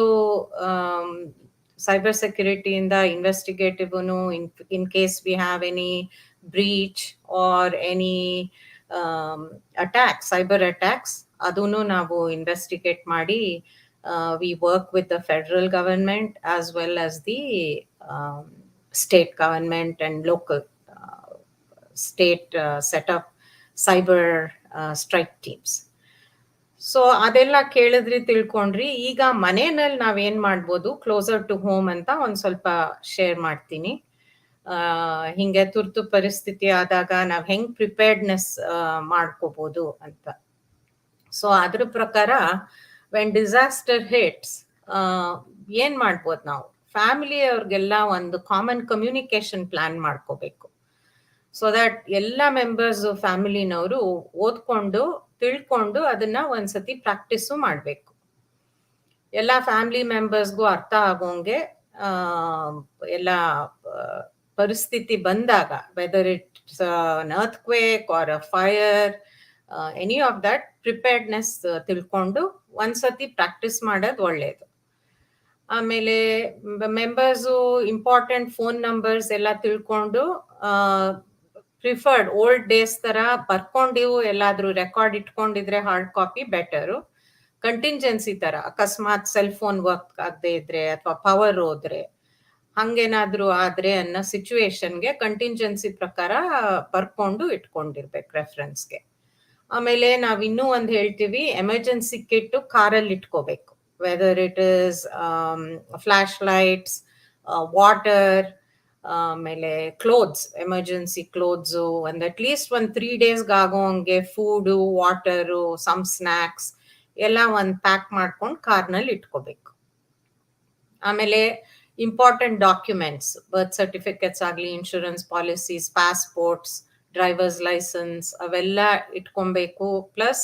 cyber ಸೆಕ್ಯೂರಿಟಿಯಿಂದ ಇನ್ವೆಸ್ಟಿಗೇಟಿವ್ನು in case we have any breach or any attacks, cyber attacks, ಅದನ್ನು ನಾವು ಇನ್ವೆಸ್ಟಿಗೇಟ್ ಮಾಡಿ we work with the federal government as well as the state government and local state set up cyber strike teams. So ಅದೆಲ್ಲ ಕೇಳಿದ್ರಿ, ತಿಳ್ಕೊಂಡ್ರಿ. ಈಗ ಮನೆಯಲ್ಲಿ ನಾವೇನ್ ಮಾಡ್ಬೋದು closer to home ಅಂತ ಒಂದ್ ಸ್ವಲ್ಪ ಶೇರ್ ಮಾಡ್ತೀನಿ. ಹಿಂಗೆ ತುರ್ತು ಪರಿಸ್ಥಿತಿ ಆದಾಗ ನಾವ್ ಹೆಂಗ್ ಪ್ರಿಪೇರ್ಡ್ನೆಸ್ ಮಾಡ್ಕೋಬಹುದು ಅಂತ. ಸೊ ಅದ್ರ ಪ್ರಕಾರ ವೆನ್ ಡಿಸಾಸ್ಟರ್ ಹಿಟ್ಸ್ ಏನ್ ಮಾಡ್ಬೋದು ನಾವು, ಫ್ಯಾಮಿಲಿ ಅವ್ರಿಗೆಲ್ಲ ಒಂದು ಕಾಮನ್ ಕಮ್ಯುನಿಕೇಶನ್ ಪ್ಲಾನ್ ಮಾಡ್ಕೋಬೇಕು. ಸೊ ದಟ್ ಎಲ್ಲ ಮೆಂಬರ್ಸ್ ಫ್ಯಾಮಿಲಿನವರು ಓದ್ಕೊಂಡು ತಿಳ್ಕೊಂಡು ಅದನ್ನ ಒಂದ್ಸತಿ ಪ್ರಾಕ್ಟೀಸು ಮಾಡಬೇಕು. ಎಲ್ಲ ಫ್ಯಾಮಿಲಿ ಮೆಂಬರ್ಸ್ಗೂ ಅರ್ಥ ಆಗೋಂಗೆ ಎಲ್ಲ ಪರಿಸ್ಥಿತಿ ಬಂದಾಗ, whether it's an earthquake or a fire, any of that preparedness ತಿಳ್ಕೊಂಡು ಒಂದ್ಸತಿ ಪ್ರಾಕ್ಟೀಸ್ ಮಾಡೋದು ಒಳ್ಳೇದು. ಆಮೇಲೆ ಮೆಂಬರ್ಸು ಇಂಪಾರ್ಟೆಂಟ್ ಫೋನ್ ನಂಬರ್ಸ್ ಎಲ್ಲ ತಿಳ್ಕೊಂಡು ಪ್ರಿಫರ್ಡ್ ಓಲ್ಡ್ ಡೇಸ್ ತರ ಬರ್ಕೊಂಡು ಎಲ್ಲಾದ್ರೂ ರೆಕಾರ್ಡ್ ಇಟ್ಕೊಂಡಿದ್ರೆ ಹಾರ್ಡ್ ಕಾಪಿ ಬೆಟರು. ಕಂಟಿಂಜೆನ್ಸಿ ತರ ಅಕಸ್ಮಾತ್ ಸೆಲ್ ಫೋನ್ ವರ್ಕ್ ಆಗದೆ ಇದ್ರೆ ಅಥವಾ ಪವರ್ ಹೋದ್ರೆ ಹಂಗೇನಾದ್ರೂ ಆದ್ರೆ ಅನ್ನೋ ಸಿಚುವೇಶನ್ಗೆ ಕಂಟಿಂಜೆನ್ಸಿ ಪ್ರಕಾರ ಬರ್ಕೊಂಡು ಇಟ್ಕೊಂಡಿರ್ಬೇಕು ರೆಫರೆನ್ಸ್ಗೆ. ಆಮೇಲೆ ನಾವ್ ಇನ್ನೂ ಒಂದ್ ಹೇಳ್ತೀವಿ, ಎಮರ್ಜೆನ್ಸಿ ಕಿಟ್ ಕಾರಲ್ಲಿ ಇಟ್ಕೋಬೇಕು. Whether it is flash lights, water, ಆಮೇಲೆ ಕ್ಲೋತ್ಸ್, ಎಮರ್ಜೆನ್ಸಿ ಕ್ಲೋತ್ಸು, ಒಂದ್ ಅಟ್ಲೀಸ್ಟ್ 3 ಡೇಸ್ಗೆ ಆಗೋ ಹಂಗೆ ಫುಡು, ವಾಟರು, ಸಮ್ ಸ್ನ್ಯಾಕ್ಸ್ ಎಲ್ಲ ಒಂದ್ ಪ್ಯಾಕ್ ಮಾಡ್ಕೊಂಡು ಕಾರ್ನಲ್ಲಿ ಇಟ್ಕೋಬೇಕು. ಆಮೇಲೆ ಇಂಪಾರ್ಟೆಂಟ್ ಡಾಕ್ಯುಮೆಂಟ್ಸ್, ಬರ್ತ್ ಸರ್ಟಿಫಿಕೇಟ್ಸ್ ಆಗ್ಲಿ, insurance policies, passports, drivers license ಅವೆಲ್ಲ ಇಟ್ಕೊಬೇಕು. ಪ್ಲಸ್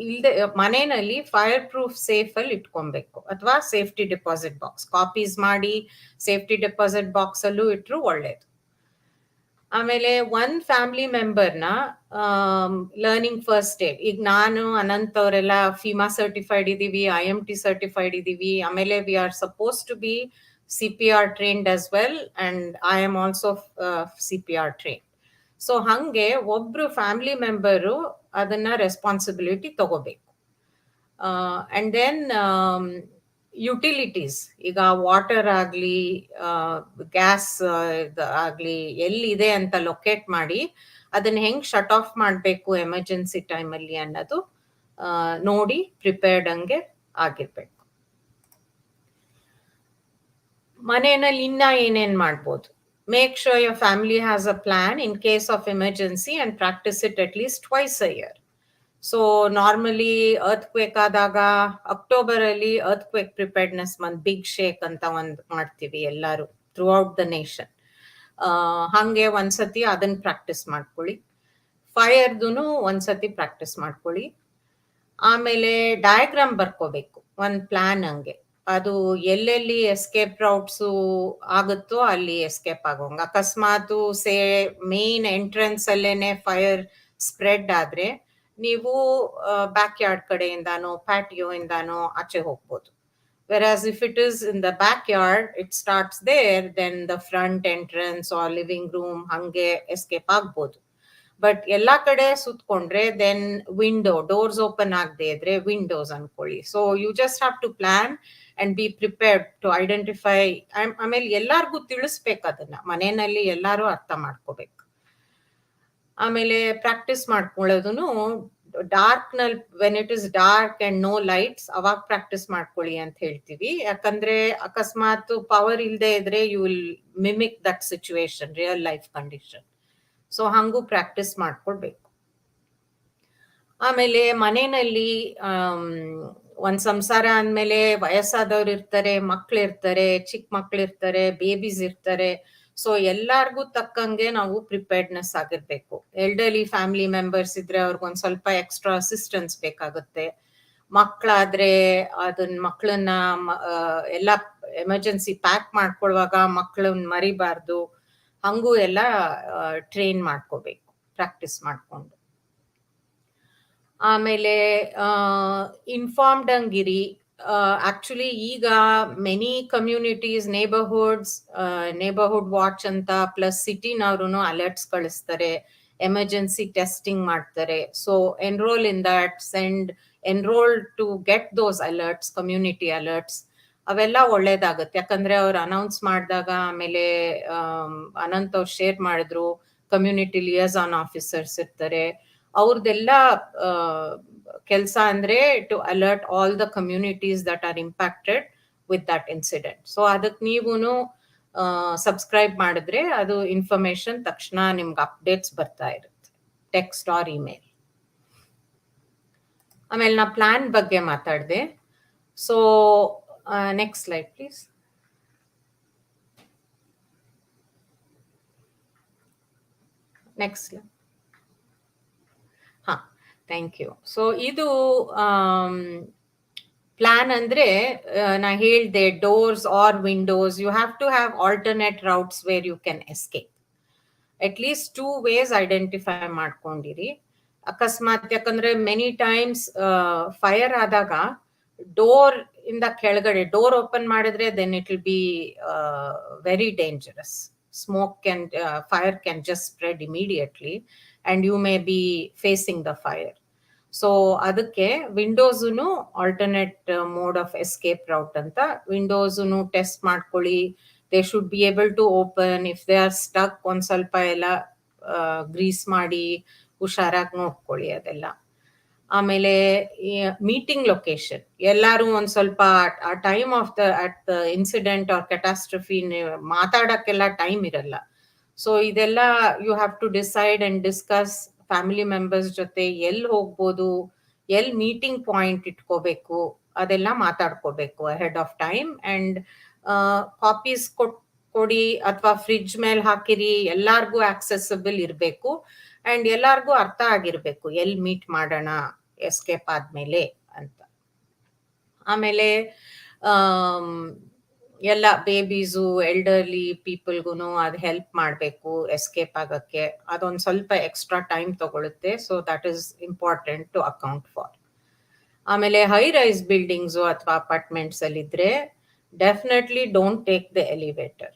ಇಲ್ದೆ ಮನೆಯಲ್ಲಿ ಫೈರ್ ಪ್ರೂಫ್ ಸೇಫ್ ಅಲ್ಲಿ ಇಟ್ಕೊಬೇಕು, ಅಥವಾ ಸೇಫ್ಟಿ ಡೆಪಾಸಿಟ್ ಬಾಕ್ಸ್ ಕಾಪೀಸ್ ಮಾಡಿ ಸೇಫ್ಟಿ ಡೆಪಾಸಿಟ್ ಬಾಕ್ಸ್ ಅಲ್ಲೂ ಇಟ್ರು ಒಳ್ಳೇದು. ಆಮೇಲೆ ಒಂದ್ ಫ್ಯಾಮಿಲಿ ಮೆಂಬರ್ನ ಲರ್ನಿಂಗ್ ಫಸ್ಟ್ ಏಡ್, ಈಗ ನಾನು ಅನಂತ್ ಅವರೆಲ್ಲ ಫಿಮಾ ಸರ್ಟಿಫೈಡ್ ಇದೀವಿ, IMT ಸರ್ಟಿಫೈಡ್ ಇದೀವಿ. ಆಮೇಲೆ we are suppose to be CPR trained as well, and I am also CPR trained. So ಹಂಗೆ ಒಬ್ರು ಫ್ಯಾಮಿಲಿ ಮೆಂಬರು ಅದನ್ನ ರೆಸ್ಪಾನ್ಸಿಬಿಲಿಟಿ ತಗೋಬೇಕು. ಅಂಡ್ ದೆನ್ ಯುಟಿಲಿಟೀಸ್, ಈಗ ವಾಟರ್ ಆಗ್ಲಿ, ಗ್ಯಾಸ್ ಆಗ್ಲಿ, ಎಲ್ಲಿದೆ ಅಂತ ಲೊಕೇಟ್ ಮಾಡಿ ಅದನ್ನ ಹೆಂಗ್ ಶಟ್ ಆಫ್ ಮಾಡ್ಬೇಕು ಎಮರ್ಜೆನ್ಸಿ ಟೈಮಲ್ಲಿ ಅನ್ನೋದು ನೋಡಿ ಪ್ರಿಪೇರ್ಡ್ ಹಂಗೆ ಆಗಿರ್ಬೇಕು. ಮನೆಯಲ್ಲಿ ಇನ್ನ ಏನೇನ್ ಮಾಡ್ಬೋದು, make sure your family has a plan in case of emergency and practice it at least twice a year. So normally earthquake ಆದಾಗ ಅಕ್ಟೋಬರ್ ಅಲ್ಲಿ earthquake preparedness month, big shake ಅಂತ ಒಂದ್ ಮಾಡ್ತೀವಿ ಎಲ್ಲಾರು throughout the nation. ಹಂಗೆ ಒಂದ್ಸತಿ ಅದನ್ನ practice ಮಾಡ್ಕೊಳ್ಳಿ. ಫೈರ್ದುನು ಒಂದ್ಸತಿ ಪ್ರಾಕ್ಟೀಸ್ ಮಾಡ್ಕೊಳ್ಳಿ. ಆಮೇಲೆ ಡಯಾಗ್ರಾಮ್ ಬರ್ಕೋಬೇಕು, ಒಂದ್ ಪ್ಲಾನ್ ಹಂಗೆ. ಅದು ಎಲ್ಲೆಲ್ಲಿ ಎಸ್ಕೇಪ್ ರೌಟ್ಸು ಆಗುತ್ತೋ ಅಲ್ಲಿ ಎಸ್ಕೇಪ್ ಆಗೋಂಗ. ಅಕಸ್ಮಾತ್ ಮೇನ್ ಎಂಟ್ರೆನ್ಸ್ ಅಲ್ಲೇನೆ ಫೈರ್ ಸ್ಪ್ರೆಡ್ ಆದ್ರೆ ನೀವು ಬ್ಯಾಕ್ ಯಾರ್ಡ್ ಕಡೆಯಿಂದಾನೋ ಪ್ಯಾಟಿಯೋ ಇಂದಾನೋ ಆಚೆ ಹೋಗ್ಬೋದು. Whereas if it is in the back yard, it starts there, then the front entrance or living room ಹಂಗೆ ಎಸ್ಕೇಪ್ ಆಗ್ಬೋದು. ಬಟ್ ಎಲ್ಲಾ ಕಡೆ ಸುತ್ಕೊಂಡ್ರೆ ದೆನ್ ವಿಂಡೋ, ಡೋರ್ಸ್ ಓಪನ್ ಆಗದೆ ಇದ್ರೆ ವಿಂಡೋಸ್ ಅನ್ಕೊಳ್ಳಿ. So you just have to plan and be prepared to identify. ಆಮೇಲೆ ಎಲ್ಲಾರ್ಗೂ ತಿಳಿಸ್ಬೇಕು, ಅದನ್ನ ಮನೆಯಲ್ಲಿ ಎಲ್ಲಾರು ಅರ್ಥ ಮಾಡ್ಕೋಬೇಕು. ಆಮೇಲೆ ಪ್ರಾಕ್ಟೀಸ್ ಮಾಡ್ಕೊಳ್ಳೋದನ್ನು ಡಾರ್ಕ್ ನಲ್ಲಿ, when it is dark and no lights, ಅವಾಗ ಪ್ರಾಕ್ಟೀಸ್ ಮಾಡ್ಕೊಳ್ಳಿ ಅಂತ ಹೇಳ್ತೀವಿ. ಯಾಕಂದ್ರೆ ಅಕಸ್ಮಾತ್ ಪವರ್ ಇಲ್ದೆ ಇದ್ರೆ you will mimic that situation, real life condition. So ಹಂಗೂ ಪ್ರಾಕ್ಟೀಸ್ ಮಾಡ್ಕೊಳ್ಬೇಕು. ಆಮೇಲೆ ಮನೆಯಲ್ಲಿ ಒಂದ್ ಸಂಸಾರ ಅಂದ್ಮೇಲೆ ವಯಸ್ಸಾದವ್ರು ಇರ್ತಾರೆ, ಮಕ್ಳಿರ್ತಾರೆ, ಚಿಕ್ಕ ಮಕ್ಳಿರ್ತಾರೆ, ಬೇಬೀಸ್ ಇರ್ತಾರೆ. ಸೊ ಎಲ್ಲಾರ್ಗೂ ತಕ್ಕಂಗೆ ನಾವು ಪ್ರಿಪೇರ್ಡ್ನೆಸ್ ಆಗಿರ್ಬೇಕು. ಎಲ್ಡರ್ಲಿ ಫ್ಯಾಮಿಲಿ ಮೆಂಬರ್ಸ್ ಇದ್ರೆ ಅವ್ರಿಗೊಂದ್ ಸ್ವಲ್ಪ ಎಕ್ಸ್ಟ್ರಾ ಅಸಿಸ್ಟೆನ್ಸ್ ಬೇಕಾಗುತ್ತೆ. ಮಕ್ಕಳಾದ್ರೆ ಮಕ್ಕಳನ್ನ ಎಲ್ಲ ಎಮರ್ಜೆನ್ಸಿ ಪ್ಯಾಕ್ ಮಾಡ್ಕೊಳ್ಳುವಾಗ ಮಕ್ಕಳನ್ನ ಮರಿಬಾರ್ದು, ಹಂಗೂ ಎಲ್ಲ ಟ್ರೈನ್ ಮಾಡ್ಕೋಬೇಕು, ಪ್ರಾಕ್ಟೀಸ್ ಮಾಡ್ಕೊಂಡು. ಆಮೇಲೆ ಇನ್ಫಾರ್ಮ್ಡ್ ಹಂಗಿರಿ. ಆಕ್ಚುಲಿ ಈಗ ಮೆನಿ ಕಮ್ಯುನಿಟೀಸ್, ನೇಬರ್ಹುಡ್ ವಾಚ್ ಅಂತ ಪ್ಲಸ್ ಸಿಟಿನವ್ರು ಅಲರ್ಟ್ಸ್ ಕಳಿಸ್ತಾರೆ, ಎಮರ್ಜೆನ್ಸಿ ಟೆಸ್ಟಿಂಗ್ ಮಾಡ್ತಾರೆ. So enrol in that, enrol to get those alerts, community alerts. ಅವೆಲ್ಲ ಒಳ್ಳೇದಾಗುತ್ತೆ, ಯಾಕಂದ್ರೆ ಅವ್ರು ಅನೌನ್ಸ್ ಮಾಡಿದಾಗ, ಆಮೇಲೆ ಅನಂತ್ ಅವ್ರು ಶೇರ್ ಮಾಡಿದ್ರು, ಕಮ್ಯುನಿಟಿ ಲಿಯಜಾನ್ ಆಫೀಸರ್ಸ್ ಇರ್ತಾರೆ, ಅವ್ರದ್ದೆಲ್ಲ ಕೆಲಸ ಅಂದ್ರೆ to alert all the communities that are impacted with that incident. So ಅದಕ್ಕೆ ನೀವುನು ಸಬ್ಸ್ಕ್ರೈಬ್ ಮಾಡಿದ್ರೆ ಅದು ಇನ್ಫಾರ್ಮೇಶನ್ ತಕ್ಷಣ ನಿಮ್ಗೆ ಅಪ್ಡೇಟ್ಸ್ ಬರ್ತಾ ಇರುತ್ತೆ, ಟೆಕ್ಸ್ಟ್ ಆರ್ ಇಮೇಲ್. ಆಮೇಲೆ ನಾ ಪ್ಲಾನ್ ಬಗ್ಗೆ ಮಾತಾಡಿದೆ. So next slide please. Next slide. ಹಾ, ಥ್ಯಾಂಕ್ ಯು. ಸೊ ಇದು ಪ್ಲಾನ್ ಅಂದ್ರೆ ನಾ ಹೇಳ್ದೆ, doors or windows, you have to have alternate routes where you can escape. At least 2 ways identify ಮಾಡ್ಕೊಂಡಿರಿ. ಅಕಸ್ಮಾತ್, ಯಾಕಂದ್ರೆ ಮೆನಿ ಟೈಮ್ಸ್ ಫೈರ್ ಆದಾಗ ಡೋರ್ ಇಂದ ಕೆಳಗಡೆ ಡೋರ್ ಓಪನ್ ಮಾಡಿದ್ರೆ then it will be very dangerous. fire can just spread immediately and you may be facing the fire. So ಅದಕ್ಕೆ ವಿಂಡೋಸ್ನು alternate mode of escape route ಅಂತ, ವಿಂಡೋಸ್ನು ಟೆಸ್ಟ್ ಮಾಡ್ಕೊಳ್ಳಿ. They should be able to open. If they are stuck, ಒಂದ್ ಸ್ವಲ್ಪ ಎಲ್ಲ Greece ಮಾಡಿ ಹುಷಾರಾಗಿ ನೋಡ್ಕೊಳ್ಳಿ ಅದೆಲ್ಲ. ಆಮೇಲೆ ಮೀಟಿಂಗ್ ಲೊಕೇಶನ್, ಎಲ್ಲಾರು ಒಂದ್ ಸ್ವಲ್ಪ ಆ time of the incident or catastrophe ಮಾತಾಡಕ್ಕೆಲ್ಲ ಟೈಮ್ ಇರಲ್ಲ. ಸೊ ಇದೆಲ್ಲ you have to decide and discuss family members ಜೊತೆ ಎಲ್ಲಿ ಹೋಗ್ಬೋದು, ಎಲ್ಲಿ ಮೀಟಿಂಗ್ ಪಾಯಿಂಟ್ ಇಟ್ಕೋಬೇಕು, ಅದೆಲ್ಲ ಮಾತಾಡ್ಕೋಬೇಕು ahead of time. And copies ಕೊಡಿ ಅಥವಾ ಫ್ರಿಡ್ಜ್ ಮೇಲೆ ಹಾಕಿರಿ, ಎಲ್ಲಾರ್ಗೂ ಆಕ್ಸೆಸಿಬಲ್ ಇರಬೇಕು ಅಂಡ್ ಎಲ್ಲಾರ್ಗೂ ಅರ್ಥ ಆಗಿರ್ಬೇಕು ಎಲ್ಲಿ ಮೀಟ್ ಮಾಡೋಣ ಎಸ್ಕೇಪ್ ಆದ್ಮೇಲೆ ಅಂತ. ಆಮೇಲೆ ಎಲ್ಲ ಬೇಬೀಸು, ಎಲ್ಡರ್ಲಿ ಪೀಪಲ್ಗೂ ಅದು ಹೆಲ್ಪ್ ಮಾಡಬೇಕು ಎಸ್ಕೇಪ್ ಆಗಕ್ಕೆ. ಅದೊಂದು ಸ್ವಲ್ಪ ಎಕ್ಸ್ಟ್ರಾ ಟೈಮ್ ತಗೊಳುತ್ತೆ. So that is important to account for. ಆಮೇಲೆ ಹೈ ರೈಸ್ ಬಿಲ್ಡಿಂಗ್ಸು ಅಥವಾ ಅಪಾರ್ಟ್ಮೆಂಟ್ಸ್ ಅಲ್ಲಿ ಇದ್ರೆ definitely don't take the elevator.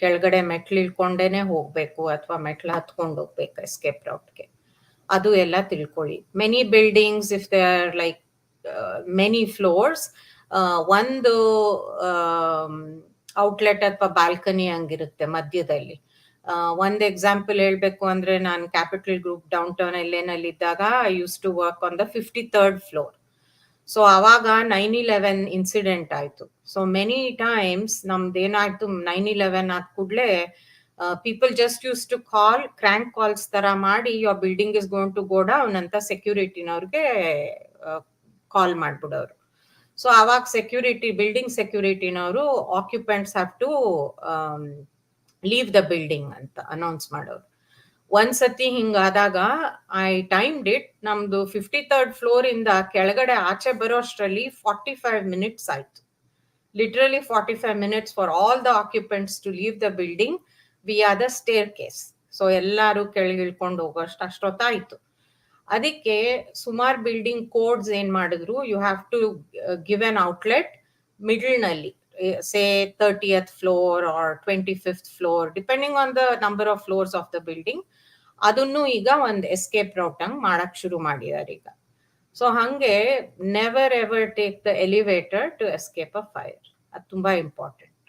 ಕೆಳಗಡೆ ಮೆಟ್ಲು ಇಳ್ಕೊಂಡೇನೆ ಹೋಗ್ಬೇಕು ಅಥವಾ ಮೆಟ್ಲು ಹತ್ಕೊಂಡು ಹೋಗ್ಬೇಕು ಎಸ್ಕೇಪ್ ರೌಟ್ಗೆ. ಅದು ಎಲ್ಲ ತಿಳ್ಕೊಳ್ಳಿ. Many buildings, if they are like many floors, ಒಂದು ಔಟ್ಲೆಟ್ ಅಥವಾ ಬಾಲ್ಕನಿ ಹಂಗಿರುತ್ತೆ ಮಧ್ಯದಲ್ಲಿ. ಒಂದ್ ಎಕ್ಸಾಂಪಲ್ ಹೇಳ್ಬೇಕು ಅಂದ್ರೆ, ನಾನು capital group down town LA ಇದ್ದಾಗ I used to work on the 53rd floor. So ಅವಾಗ 9/11 ಇನ್ಸಿಡೆಂಟ್ ಆಯ್ತು. ಸೊ ಮೆನಿ ಟೈಮ್ಸ್ ನಮ್ದೇನಾಯ್ತು, 9/11 ಆದ ಕೂಡಲೇ people just use to call, crank calls ತರ ಮಾಡಿ, your building is going to go down ಅಂತ ಸೆಕ್ಯೂರಿಟಿನವ್ರಿಗೆ call ಮಾಡ್ಬಿಡೋರು. ಸೊ ಅವಾಗ ಬಿಲ್ಡಿಂಗ್ ಸೆಕ್ಯೂರಿಟಿನವರು occupants have to leave the building ಅಂತ ಅನೌನ್ಸ್ ಮಾಡೋರು. ಒಂದ್ಸತಿ ಹಿಂಗಾದಾಗ ಐ ಟೈಮ್ಡ್ ಇಟ್, ನಮ್ದು 53rd ಫ್ಲೋರ್ ಇಂದ ಕೆಳಗಡೆ ಆಚೆ ಬರೋ ಅಷ್ಟರಲ್ಲಿ 45 minutes ಆಯ್ತು. Literally 45 minutes for all the occupants to leave the building via the staircase. So ಎಲ್ಲಾರು ಕೆಳಗಿಳ್ಕೊಂಡು ಅಷ್ಟೊತ್ತಾಯ್ತು. ಅದಕ್ಕೆ ಸುಮಾರು ಬಿಲ್ಡಿಂಗ್ ಕೋಡ್ಸ್ ಏನ್ ಮಾಡಿದ್ರು, you have to give an outlet middle ನಲ್ಲಿ, say 30th floor or 25th floor, depending on the number of floors of the building. ಅದನ್ನು ಈಗ ಒಂದು ಎಸ್ಕೇಪ್ ರೌಟ್ ಹಂಗ್ ಮಾಡಕ್ ಶುರು ಮಾಡಿದಾರೆ ಈಗ. ಸೊ ಹಂಗೆ never ever take the elevator to escape a fire. ಅದು ತುಂಬಾ ಇಂಪಾರ್ಟೆಂಟ್.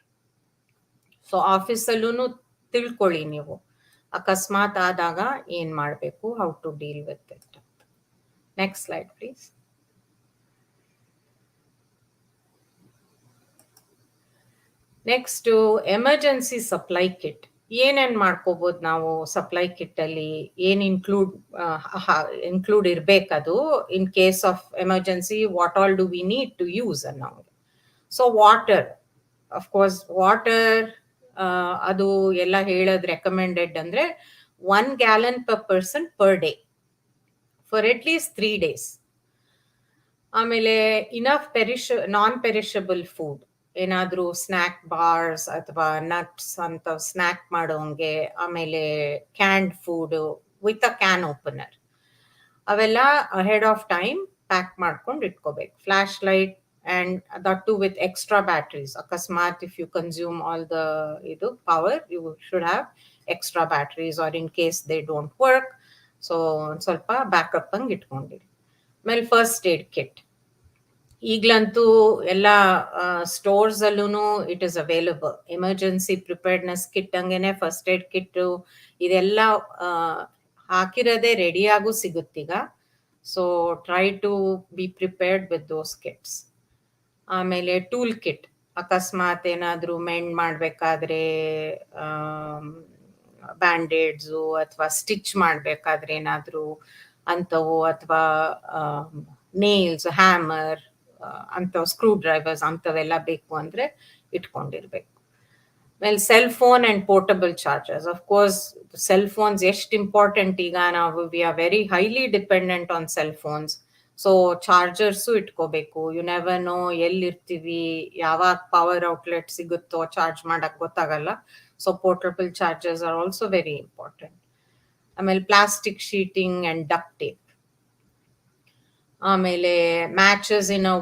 ಸೊ ಆಫೀಸಲ್ಲೂ ತಿಳ್ಕೊಳ್ಳಿ ನೀವು, ಅಕಸ್ಮಾತ್ ಆದಾಗ ಏನ್ ಮಾಡ್ಬೇಕು, how to deal with it. Next slide please. Next, emergency supply kit. ಏನೇನ್ ಮಾಡ್ಕೋಬಹುದು ನಾವು ಸಪ್ಲೈ ಕಿಟ್ ಅಲ್ಲಿ, ಏನ್ ಇನ್ಕ್ಲೂಡ್ ಇರ್ಬೇಕದು in case of emergency, what all do we need to use ಅನ್ನೋಂಗೆ. ಸೊ ವಾಟರ್, ಅಫ್ಕೋರ್ಸ್ ವಾಟರ್ ಅದು ಎಲ್ಲ ಹೇಳೋದು ರೆಕಮೆಂಡೆಡ್ ಅಂದ್ರೆ 1 gallon per person per day for at least 3 days. ಆಮೇಲೆ ಇನಫ್ ನಾನ್ ಪೆರಿಷಬಲ್ ಫುಡ್, ಏನಾದರೂ ಸ್ನ್ಯಾಕ್ ಬಾರ್ಸ್ ಅಥವಾ nuts ಅಂತ snack ಮಾಡೋಂಗೆ, ಆಮೇಲೆ canned food with a can opener, ಅವೆಲ್ಲ ಅಹೆಡ್ ಆಫ್ ಟೈಮ್ ಪ್ಯಾಕ್ ಮಾಡ್ಕೊಂಡು ಇಟ್ಕೋಬೇಕು. Flashlight and that too with extra batteries. Akasmat, if you consume all the power, you should have extra batteries, or in case they don't work, so ಸ್ವಲ್ಪ backup ಹಂಗೆ ಇಟ್ಕೊಂಡಿರಿ. ಆಮೇಲೆ first aid kit ಈಗ್ಲಂತೂ ಎಲ್ಲ stores ಅಲ್ಲೂ it is available. Emergency preparedness kit ಹಂಗೇನೆ first aid kit ಇದೆಲ್ಲ ಹಾಕಿರೋದೇ ರೆಡಿಯಾಗೂ ಸಿಗುತ್ತೀಗ. So try to be prepared with those kits. ಆಮೇಲೆ ಟೂಲ್ ಕಿಟ್, ಅಕಸ್ಮಾತ್ ಏನಾದರೂ ಮೆಂಡ್ ಮಾಡಬೇಕಾದ್ರೆ, ಬ್ಯಾಂಡೇಡ್ಸು ಅಥವಾ ಸ್ಟಿಚ್ ಮಾಡಬೇಕಾದ್ರೆ ಏನಾದರೂ ಅಂಥವು, ಅಥವಾ ನೇಲ್ಸ್, ಹ್ಯಾಮರ್ ಅಂಥವು, ಸ್ಕ್ರೂ ಡ್ರೈವರ್ಸ್ ಅಂಥವೆಲ್ಲ ಬೇಕು ಅಂದರೆ ಇಟ್ಕೊಂಡಿರ್ಬೇಕು. ಆಮೇಲೆ cell phone and portable chargers. Of course cell phones ಎಷ್ಟು ಇಂಪಾರ್ಟೆಂಟ್ ಈಗ. ನಾವು we are very highly dependent on cell phones. So chargers ಇಟ್ಕೋಬೇಕು. ಯು ನೆವರ್ ನೋ ಎಲ್ಲಿರ್ತೀವಿ, ಯಾವಾಗ ಪವರ್ ಔಟ್ಲೆಟ್ ಸಿಗುತ್ತೋ ಚಾರ್ಜ್ ಮಾಡಕ್ಕೆ ಗೊತ್ತಾಗಲ್ಲ. So portable chargers are also very important. ಆಮೇಲೆ plastic sheeting and duct tape. ಆಮೇಲೆ matches in a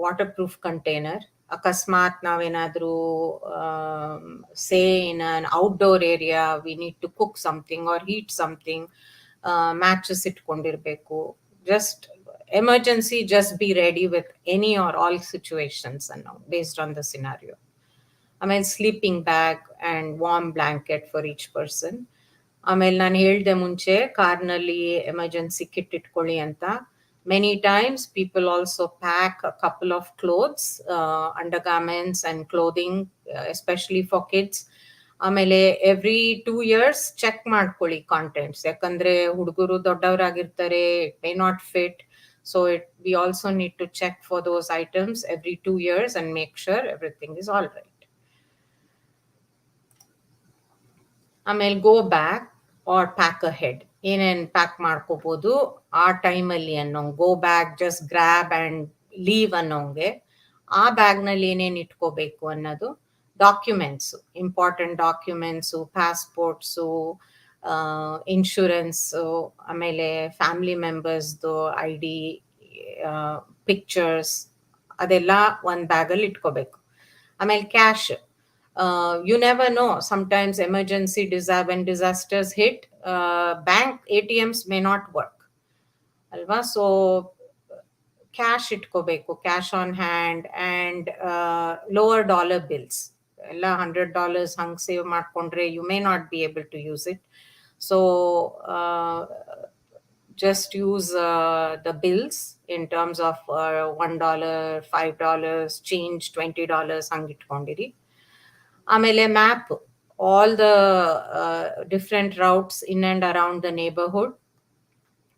waterproof container. ಅಕಸ್ಮಾತ್ ನಾವೇನಾದರೂ ಸೇ in an outdoor area we need to cook something or heat something, matches ಇಟ್ಕೊಂಡಿರ್ಬೇಕು. Just emergency, just be ready with any or all situations and based on the scenario. ಆಮೇಲೆ sleeping bag and warm blanket for each person. ಆಮೇಲೆ ನಾನು ಹೇಳಿದೆ ಮುಂಚೆ ಕಾರ್ನಲ್ಲಿ emergency kit ಇಟ್ಕೊಳ್ಳಿ ಅಂತ. Many times people also pack a couple of clothes, undergarments and clothing, especially for kids. ಆಮೇಲೆ every 2 years check ಮಾಡ್ಕೊಳ್ಳಿ ಕಾಂಟೆಂಟ್ಸ್, ಯಾಕಂದ್ರೆ ಹುಡುಗರು ದೊಡ್ಡವರಾಗಿರ್ತಾರೆ, it may not fit. So we also need to check for those items every 2 years and make sure everything is all right. ಆಮೇಲೆ go bag or pack ahead, ಏನೇನು pack ಮಾಡ್ಕೋಬೋದು ಆ ಟೈಮಲ್ಲಿ ಅನ್ನೋಂಗೆ. Go bag, just grab and leave ಅನ್ನೋಂಗೆ. ಆ ಬ್ಯಾಗ್ನಲ್ಲಿ ಏನೇನು ಇಟ್ಕೋಬೇಕು ಅನ್ನೋದು, documents, important documents, passports, insurance, ಆಮೇಲೆ ಫ್ಯಾಮಿಲಿ ಮೆಂಬರ್ಸ್ದು ID, ಪಿಕ್ಚರ್ಸ್, ಅದೆಲ್ಲ ಒಂದು ಬ್ಯಾಗಲ್ಲಿ ಇಟ್ಕೋಬೇಕು. ಆಮೇಲೆ cash, you never know, sometimes emergency when disasters hit, bank ATMs may not work alva. So cash ಇಟ್ಕೋಬೇಕು, cash on hand. And lower dollar bills ಎಲ್ಲ $100 ಹಂಗೆ ಸೇವ್ ಮಾಡಿಕೊಂಡ್ರೆ you may not be able to use it. So just use the bills in terms of $1, $5, change $20 ಹಂಗೆ ಇಟ್ಕೊಂಡಿರಿ. ಆಮೇಲೆ map, all the different routes in and around the neighbourhood,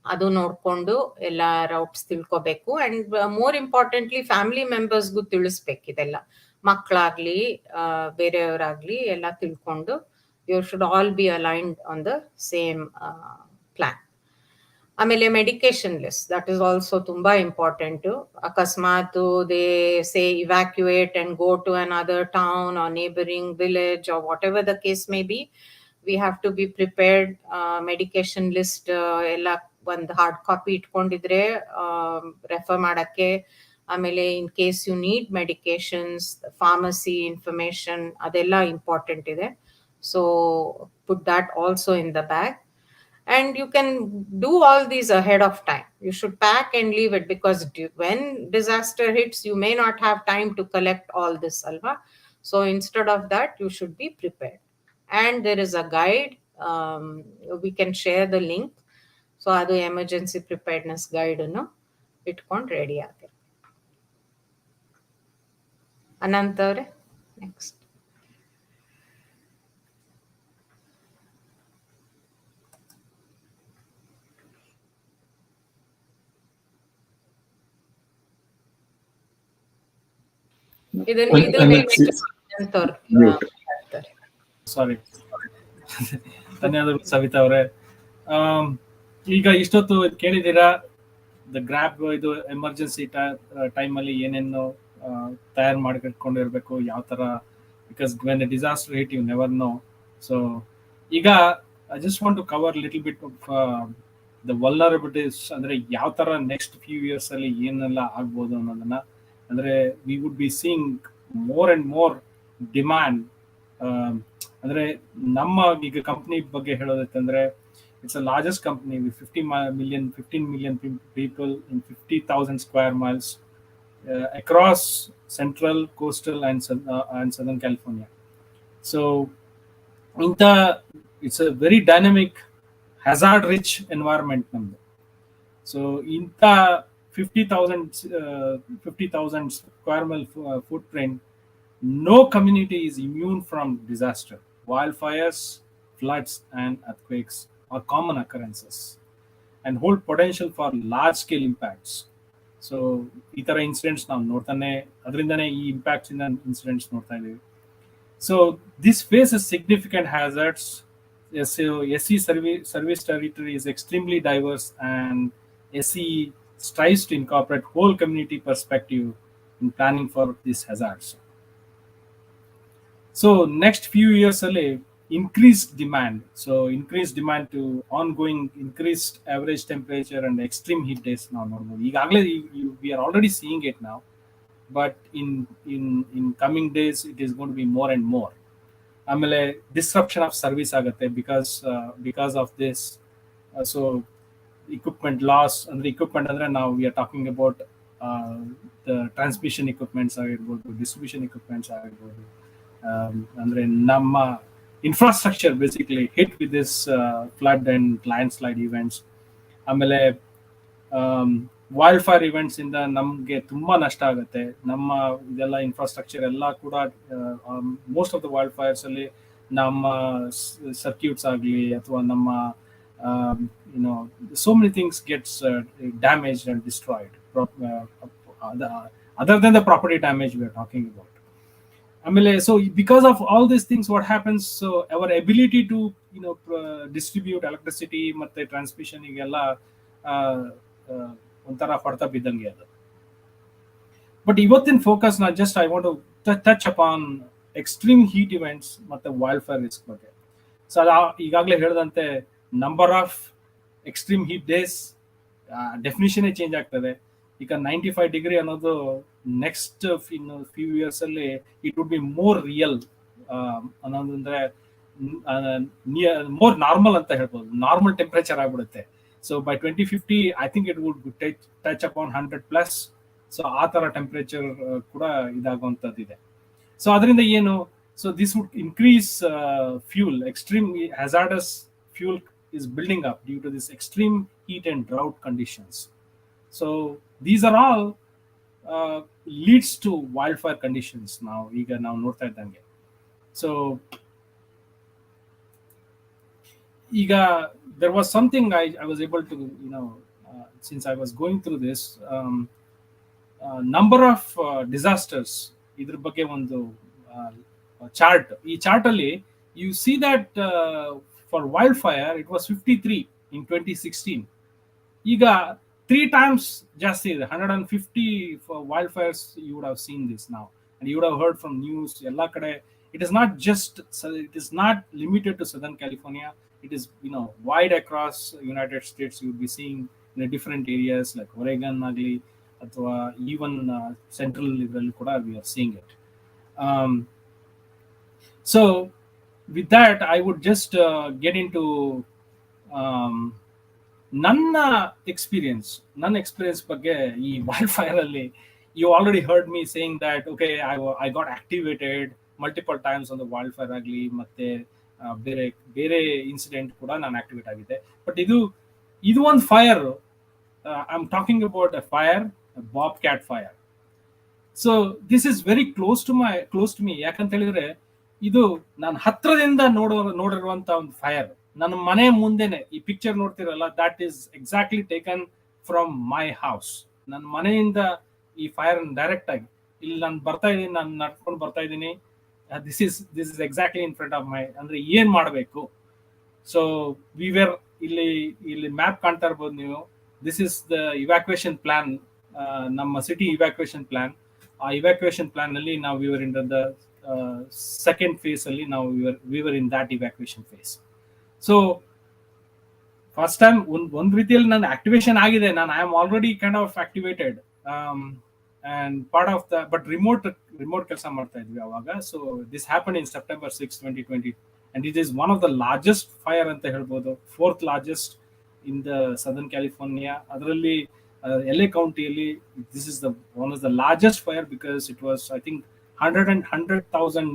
ಅದು ನೋಡಿಕೊಂಡು ಎಲ್ಲ routes ತಿಳ್ಕೊಬೇಕು. ಆ್ಯಂಡ್ ಮೋರ್ ಇಂಪಾರ್ಟೆಂಟ್ಲಿ ಫ್ಯಾಮಿಲಿ ಮೆಂಬರ್ಸ್ಗೂ ತಿಳಿಸ್ಬೇಕು ಇದೆಲ್ಲ. ಮಕ್ಕಳಾಗಲಿ ಬೇರೆಯವರಾಗಲಿ ಎಲ್ಲ ತಿಳ್ಕೊಂಡು you should all be aligned on the same plan. ಆಮೇಲೆ medication list, that is also ತುಂಬ ಇಂಪಾರ್ಟೆಂಟು. ಅಕಸ್ಮಾತ್ they say evacuate and go to another town or neighbouring village or whatever the case may be, we have to be prepared. Medication list ಎಲ್ಲ ಒಂದು hard copy ಇಟ್ಕೊಂಡಿದ್ರೆ refer ಮಾಡೋಕ್ಕೆ. ಆಮೇಲೆ in case you need medications, pharmacy information, ಅದೆಲ್ಲ important ಇದೆ. So put that also in the bag. And you can do all these ahead of time. You should pack and leave it, because when disaster hits, you may not have time to collect all this, alva. So instead of that, you should be prepared. And there is a guide. We can share the link. So adu emergency preparedness guide no itkondu ready agire. Ananth avare next. ಸಾರಿ, ಧನ್ಯವಾದಗಳು ಸವಿತಾ ಅವರೇ. ಈಗ ಇಷ್ಟೊತ್ತು ಕೇಳಿದ್ದೀರಾ, the grab ಇದು emergency ಟೈಮಲ್ಲಿ ಏನೇನು ತಯಾರು ಮಾಡಿಕೊಂಡಿರ್ಬೇಕು, ಯಾವ ಥರ, because when a disaster hit you never know. So ಈಗ I just want to cover little bit of the vulnerabilities, ಅಂದರೆ ಯಾವ ಥರ ನೆಕ್ಸ್ಟ್ ಫ್ಯೂ ಇಯರ್ಸಲ್ಲಿ ಏನೆಲ್ಲ ಆಗ್ಬೋದು ಅನ್ನೋದನ್ನ. ಅಂದರೆ we would be seeing more and more demand. ಅಂದರೆ ನಮ್ಮ ಈಗ ಕಂಪ್ನಿ ಬಗ್ಗೆ ಹೇಳೋದೈತಂದರೆ, it's the largest company with 15 million people in 50,000 square miles across central, coastal, and southern California. So, it's a very dynamic, hazard-rich environment. So, in the 50,000 square mile footprint, no community is immune from disaster. Wildfires, floods, and earthquakes are common occurrences and hold potential for large scale impacts. So ಈ ತರ incidents ನಾವು ನೋಡ್ತಾನೆ, ಅದರಿಂದನೇ ಈ impacts ಇಂದ incidents ನೋಡ್ತಾ ಇದೀವಿ. So this faces significant hazards. SE service territory is extremely diverse, and SE strives to incorporate whole community perspective in planning for these hazards. So next few years ಅಲ್ಲಿ increased demand to ongoing increased average temperature and extreme heat days now normal. We are already seeing it now, but in coming days it is going to be more and more. Amele disruption of service agate because of this. So equipment loss, and the equipment andre now we are talking about the transmission equipments agirbodu, distribution equipments agirbodu, andre namma infrastructure basically hit with this flood and landslide events. ಆಮೇಲೆ wild fire events ಇಂದ ನಮಗೆ ತುಂಬಾ ನಷ್ಟ ಆಗುತ್ತೆ. ನಮ್ಮ ಇದೆಲ್ಲ infrastructure ಎಲ್ಲ ಕೂಡ most of the wild fires ಅಲ್ಲಿ ನಮ್ಮ ಸರ್ಕ್ಯೂಟ್ಸ್ ಆಗಲಿ ಅಥವಾ ನಮ್ಮ so many things gets damaged and destroyed, other than the property damage we are talking about. So because of all these things, what happens, so our ability to distribute electricity ಮತ್ತೆ transmission ಈಗೆಲ್ಲ ಒಂಥರ ಹೊಡೆತ ಬಿದ್ದಂಗೆ ಅದು. But ಇವತ್ತಿನ focus ನಾ just I want to touch upon extreme heat events ಮತ್ತೆ wildfire risk ಬಗ್ಗೆ. So ಈಗಾಗಲೇ ಹೇಳಿದಂತೆ number of extreme heat days definition change ಆಗ್ತದೆ. ಈಗ 95 ಡಿಗ್ರಿ ಅನ್ನೋದು ನೆಕ್ಸ್ಟ್ ಫ್ಯೂ ಇಯರ್ಸ್ ಅಲ್ಲಿ it would be more real ಅನ್ನೋದಂದ್ರೆ ಮೋರ್ ನಾರ್ಮಲ್ ಅಂತ ಹೇಳ್ಬೋದು. ನಾರ್ಮಲ್ ಟೆಂಪರೇಚರ್ ಆಗ್ಬಿಡುತ್ತೆ. So by 2050 I think it would touch upon 100+. So ಆ ತರ ಟೆಂಪರೇಚರ್ ಕೂಡ ಇದಾಗುವಂತದ್ದಿದೆ. ಸೊ ಅದರಿಂದ ಏನು, so this would increase fuel, extreme hazardous fuel is building up due to this extreme heat and drought conditions. So these are all leads to wildfire conditions now. Eega now ನೋಡ್ತಾ ಇದ್ದಂಗೆ. So eega there was something I was able to since I was going through this number of disasters, ಇದ್ರ ಬಗ್ಗೆ ಒಂದು chart. ಈ chart ಅಲ್ಲಿ you see that for wildfire it was 53 in 2016. Iga 3 times ಜಾಸ್ತಿ ಇದೆ, 150 for wildfires. You would have seen this now, and you would have heard from news ella kade. It is not limited to Southern California. It is wide across United States. You would be seeing in different areas like Oregon agli athwa even central level kuda we are seeing it. So with that, I would just get into ನನ್ನ experience ಬಗ್ಗೆ. ಈ wild fire ಅಲ್ಲಿ you already heard me saying that okay, I got activated multiple times on the wildfire ಆಗಲಿ ಮತ್ತೆ ಬೇರೆ incident ಕೂಡ ನಾನು activate ಆಗಿದೆ. ಬಟ್ ಇದು ಒಂದು fire, I am talking about a fire, Bobcat fire. So this is very close to me. ಯಾಕಂತ ಹೇಳಿದ್ರೆ ಇದು ನಾನು ಹತ್ರದಿಂದ ನೋಡಿರುವಂತ ಒಂದು ಫೈರ್. ನನ್ನ ಮನೆ ಮುಂದೆನೆ ಈ ಪಿಕ್ಚರ್ ನೋಡ್ತಿರಲ್ಲ, that is exactly taken from my house. ನನ್ನ ಮನೆಯಿಂದ ಈ ಫೈರ್ ಡೈರೆಕ್ಟ್ ಆಗಿ ಇಲ್ಲಿ ನಾನು ಬರ್ತಾ ಇದ್ದೀನಿ, ನಾನು ನಡ್ಕೊಂಡು ಬರ್ತಾ ಇದ್ದೀನಿ. This is exactly in front of my. ಅಂದ್ರೆ ಏನ್ ಮಾಡಬೇಕು. ಸೊ ಇಲ್ಲಿ ಮ್ಯಾಪ್ ಕಾಣ್ತಾ ಇರ್ಬೋದು ನೀವು. this is the evacuation plan, ನಮ್ಮ city evacuation plan. ಆ evacuation plan ನಲ್ಲಿ ನಾವು we were in the second phase ಅಲ್ಲಿ ನಾವು we were in that evacuation phase. So first time ಒಂದ್ ರೀತಿಯಲ್ಲಿ ನಾನು ಆಕ್ಟಿವೇಶನ್ ಆಗಿದೆ, ನಾನು I am already kind of activated and part of the but remote ಕೆಲಸ ಮಾಡ್ತಾ ಇದ್ವಿ ಅವಾಗ. So this happen in September 6, 2020 and it is one of the largest fire ಅಂತ ಹೇಳ್ಬೋದು, 4th largest in the southern California. ಅದರಲ್ಲಿ LA ಕೌಂಟಿಯಲ್ಲಿ this is the one of the largest fire because it was I think 100,000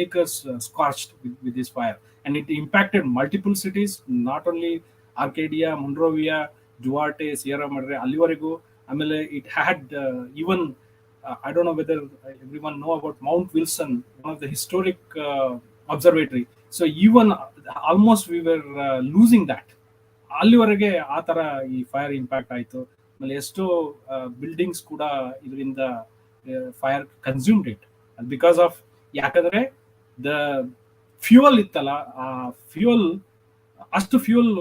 acres scorched with this fire, and it impacted multiple cities, not only Arcadia, Monrovia, Duarte, Sierra Madre, ಅಲ್ಲಿವರೆಗೂ. ಆಮೇಲೆ it had even I don't know whether everyone know about Mount Wilson, one of the historic observatory. So even almost we were losing that. ಅಲ್ಲಿವರೆಗೆ ಆ ತರ ಈ fire impact ಆಯಿತು. ಆಮೇಲೆ ಎಷ್ಟೋ buildings ಕೂಡ ಇದರಿಂದ fire consumed it because of, ಯಾಕಂದ್ರೆ ದ ಫ್ಯೂಯಲ್ ಇತ್ತಲ್ಲ, ಆ ಫ್ಯೂಯಲ್ ಅಷ್ಟು ಫ್ಯೂಯಲ್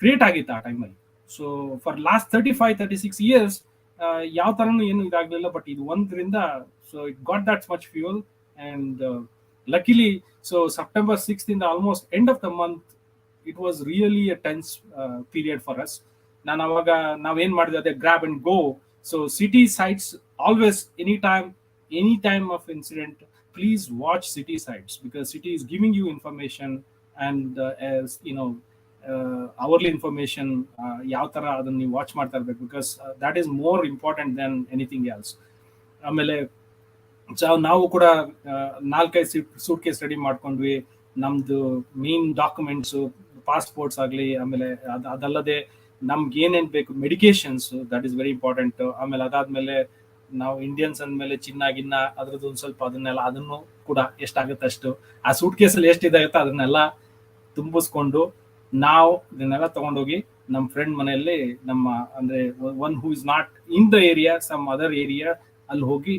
ಕ್ರಿಯೇಟ್ ಆಗಿತ್ತು ಆ ಟೈಮಲ್ಲಿ. ಸೊ ಫಾರ್ ಲಾಸ್ಟ್ 35-36 years ಯಾವ ತರನು ಏನು ಇದಾಗಲಿಲ್ಲ, ಬಟ್ ಇದು ಒಂದರಿಂದ so it got that much fuel and ಲಕಿಲಿ so September 6th ಇಂದ almost end of the month it was really a tense period for us. ನಾನು ಅವಾಗ ನಾವೇನ್ ಮಾಡಿದ್ವಿ ಅದೇ grab and go. So city sites always any time of incident, please watch city sites because city is giving you information and as you know hourly information ಯಾವ ತರ ಅದನ್ನ ನೀವು watch ಮಾಡ್ತಾ ಇರಬೇಕು because that is more important than anything else. ಆಮೇಲೆ ನಾವು ಕೂಡ 4-5 suit case ready ಮಾಡ್ಕೊಂಡ್ವಿ. ನಮ್ದು ಮೇನ್ ಡಾಕ್ಯುಮೆಂಟ್ಸು, ಪಾಸ್ಪೋರ್ಟ್ಸ್ ಆಗಲಿ, ಆಮೇಲೆ ಅದಲ್ಲದೆ ನಮ್ಗೆ ಏನೇನು ಬೇಕು, medications, that is very important. ಆಮೇಲೆ ಅದಾದ್ಮೇಲೆ ನಾವು ಇಂಡಿಯನ್ಸ್ ಅಂದಮೇಲೆ ಚಿನ್ನ ಗಿನ್ನ ಅದ್ರದ್ದು ಒಂದು ಸ್ವಲ್ಪ ಅದನ್ನು ಕೂಡ ಎಷ್ಟಾಗುತ್ತೆ ಅಷ್ಟು ಆ ಸೂಟ್ ಕೇಸಲ್ಲಿ ಎಷ್ಟಿದಾಗುತ್ತೆ ಅದನ್ನೆಲ್ಲ ತುಂಬಿಸ್ಕೊಂಡು ನಾವು ಇದನ್ನೆಲ್ಲ ತಗೊಂಡೋಗಿ ನಮ್ಮ ಫ್ರೆಂಡ್ ಮನೆಯಲ್ಲಿ, ನಮ್ಮ ಅಂದ್ರೆ one who is not in the area, some other area, ಅಲ್ಲಿ ಹೋಗಿ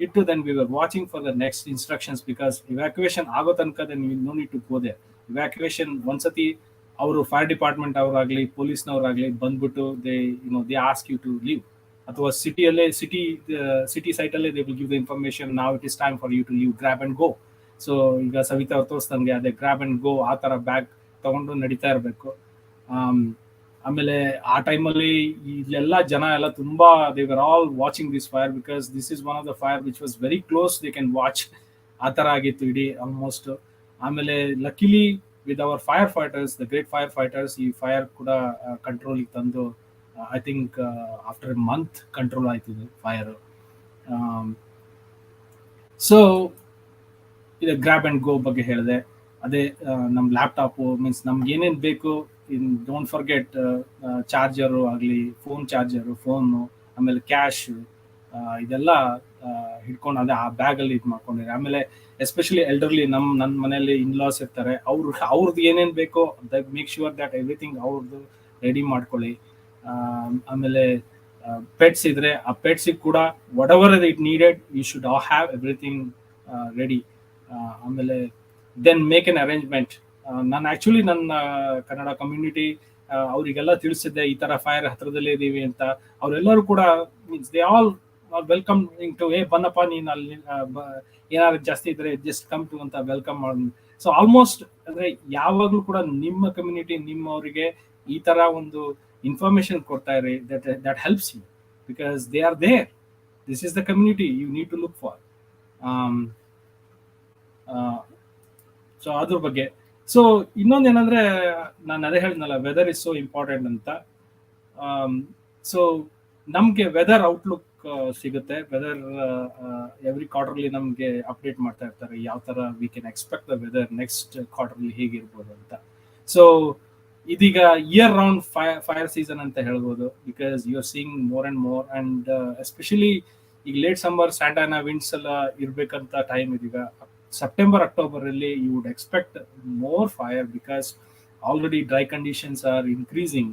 ಇಟ್ಟು then we were watching for the next instructions because evacuation ಆಗೋ ತನಕ then we no need to go there. Evacuation ಒಂದ್ಸತಿ ಅವರು ಫೈರ್ ಡಿಪಾರ್ಟ್ಮೆಂಟ್ ಅವರಾಗ್ಲಿ ಪೊಲೀಸ್ನವರಾಗ್ಲಿ ಬಂದ್ಬಿಟ್ಟು they ask you to leave, ಅಥವಾ ಸಿಟಿ ಸೈಟಲ್ಲೇ they will give the information, now it is time for you to leave, grab and go. So ಈಗ ಸವಿತಾ ಅವ್ರು ತೋರಿಸ್ದಂಗೆ ಅದೇ ಗ್ರಾಬ್ ಅಂಡ್ ಗೋ ಆ ಥರ ಬ್ಯಾಗ್ ತಗೊಂಡು ನಡೀತಾ ಇರಬೇಕು. ಆಮೇಲೆ ಆ ಟೈಮಲ್ಲಿ ಇಲ್ಲೆಲ್ಲ ಜನ ಎಲ್ಲ ತುಂಬಾ they were all watching this fire because this is one of the fire which was very close, they can watch. ಆ ಥರ ಆಗಿತ್ತು ಇಡೀ ಆಲ್ಮೋಸ್ಟ್. ಆಮೇಲೆ luckily with our fire fighters, the great fire fighters, ಈ ಫೈರ್ ಕೂಡ ಕಂಟ್ರೋಲಿಗೆ ತಂದು I think after a month control ಆಯ್ತಿದೆ ಫೈರ್. ಸೊ ಇದು ಗ್ರಾಬ್ ಅಂಡ್ ಗೋ ಬಗ್ಗೆ ಹೇಳಿದೆ. ಅದೇ ನಮ್ಮ ಲ್ಯಾಪ್ಟಾಪು ಮೀನ್ಸ್ ನಮ್ಗೆ ಏನೇನು ಬೇಕು, ಇನ್ ಡೋಂಟ್ ಫರ್ಗೆಟ್ ಚಾರ್ಜರು ಆಗಲಿ, ಫೋನ್ ಚಾರ್ಜರು, ಫೋನು, ಆಮೇಲೆ ಕ್ಯಾಶ್, ಇದೆಲ್ಲ ಹಿಡ್ಕೊಂಡು ಅದೇ ಆ ಬ್ಯಾಗಲ್ಲಿ ಇದು ಮಾಡ್ಕೊಂಡಿರಿ. ಆಮೇಲೆ ಎಸ್ಪೆಷಲಿ ಎಲ್ಡರ್ಲಿ ನನ್ನ ಮನೆಯಲ್ಲಿ ಇನ್ಲಾಸ್ ಇರ್ತಾರೆ, ಅವ್ರದ್ದು ಏನೇನು ಬೇಕೋ ಮೇಕ್ ಶ್ಯೂರ್ ದ್ಯಾಟ್ ಎವ್ರಿಥಿಂಗ್ ಅವ್ರದ್ದು ರೆಡಿ ಮಾಡ್ಕೊಳ್ಳಿ. ಆಮೇಲೆ ಪೆಟ್ಸ್ ಇದ್ರೆ ಆ ಪೆಟ್ಸಿಗೆ ಕೂಡ whatever it needed you should have everything ready. ಆಮೇಲೆ ದೆನ್ ಮೇಕ್ ಎನ್ ಅರೇಂಜ್ಮೆಂಟ್. ನಾನು ಆ್ಯಕ್ಚುಲಿ ನನ್ನ ಕನ್ನಡ ಕಮ್ಯುನಿಟಿ ಅವರಿಗೆಲ್ಲ ತಿಳಿಸಿದ್ದೆ ಈ ಥರ ಫೈರ್ ಹತ್ರದಲ್ಲೇ ಇದ್ದೀವಿ ಅಂತ. ಅವರೆಲ್ಲರೂ ಕೂಡ means they all welcome to ಬನ್ನಪ್ಪ ನೀನು ಅಲ್ಲಿ ಏನಾದ್ರು ಜಾಸ್ತಿ ಇದ್ರೆ ಜಸ್ಟ್ ಕಮ್ ಟು ಅಂತ ವೆಲ್ಕಮ್ ಮಾಡಿ. ಸೊ ಆಲ್ಮೋಸ್ಟ್ ಅಂದರೆ ಯಾವಾಗಲೂ ಕೂಡ ನಿಮ್ಮ ಕಮ್ಯುನಿಟಿ ನಿಮ್ಮವರಿಗೆ ಈ ಥರ ಒಂದು ಇನ್ಫಾರ್ಮೇಶನ್ ಕೊಡ್ತಾ ಇರಿ, that helps you because they are there. This is the community you need to look for. So ಅದ್ರ ಬಗ್ಗೆ. ಸೊ ಇನ್ನೊಂದೇನಂದ್ರೆ ನಾನು ಅದೇ ಹೇಳಿದ್ನಲ್ಲ, ವೆದರ್ ಇಸ್ ಸೋ ಇಂಪಾರ್ಟೆಂಟ್ ಅಂತ. ಸೊ ನಮಗೆ ವೆದರ್ ಔಟ್ಲುಕ್ ಸಿಗುತ್ತೆ, ವೆದರ್ ಎವ್ರಿ ಕ್ವಾರ್ಟರ್ಲಿ ನಮಗೆ ಅಪ್ಡೇಟ್ ಮಾಡ್ತಾ ಇರ್ತಾರೆ ಯಾವ ಥರ we can expect the weather next quarterly ಹೇಗಿರ್ಬೋದು ಅಂತ. ಸೊ ಇದೀಗ ಇಯರ್ ರೌಂಡ್ ಫೈರ್ ಸೀಸನ್ ಅಂತ ಹೇಳ್ಬೋದು because you are seeing more and more and especially ಈಗ ಲೇಟ್ ಸಮ್ಮರ್ ಸ್ಯಾಂಟಾನಾ ವಿಂಡ್ಸ್ ಎಲ್ಲ ಇರ್ಬೇಕಂತ ಟೈಮ್ ಇದೀಗ. September, October ಅಲ್ಲಿ you would expect more fire because already dry conditions are increasing.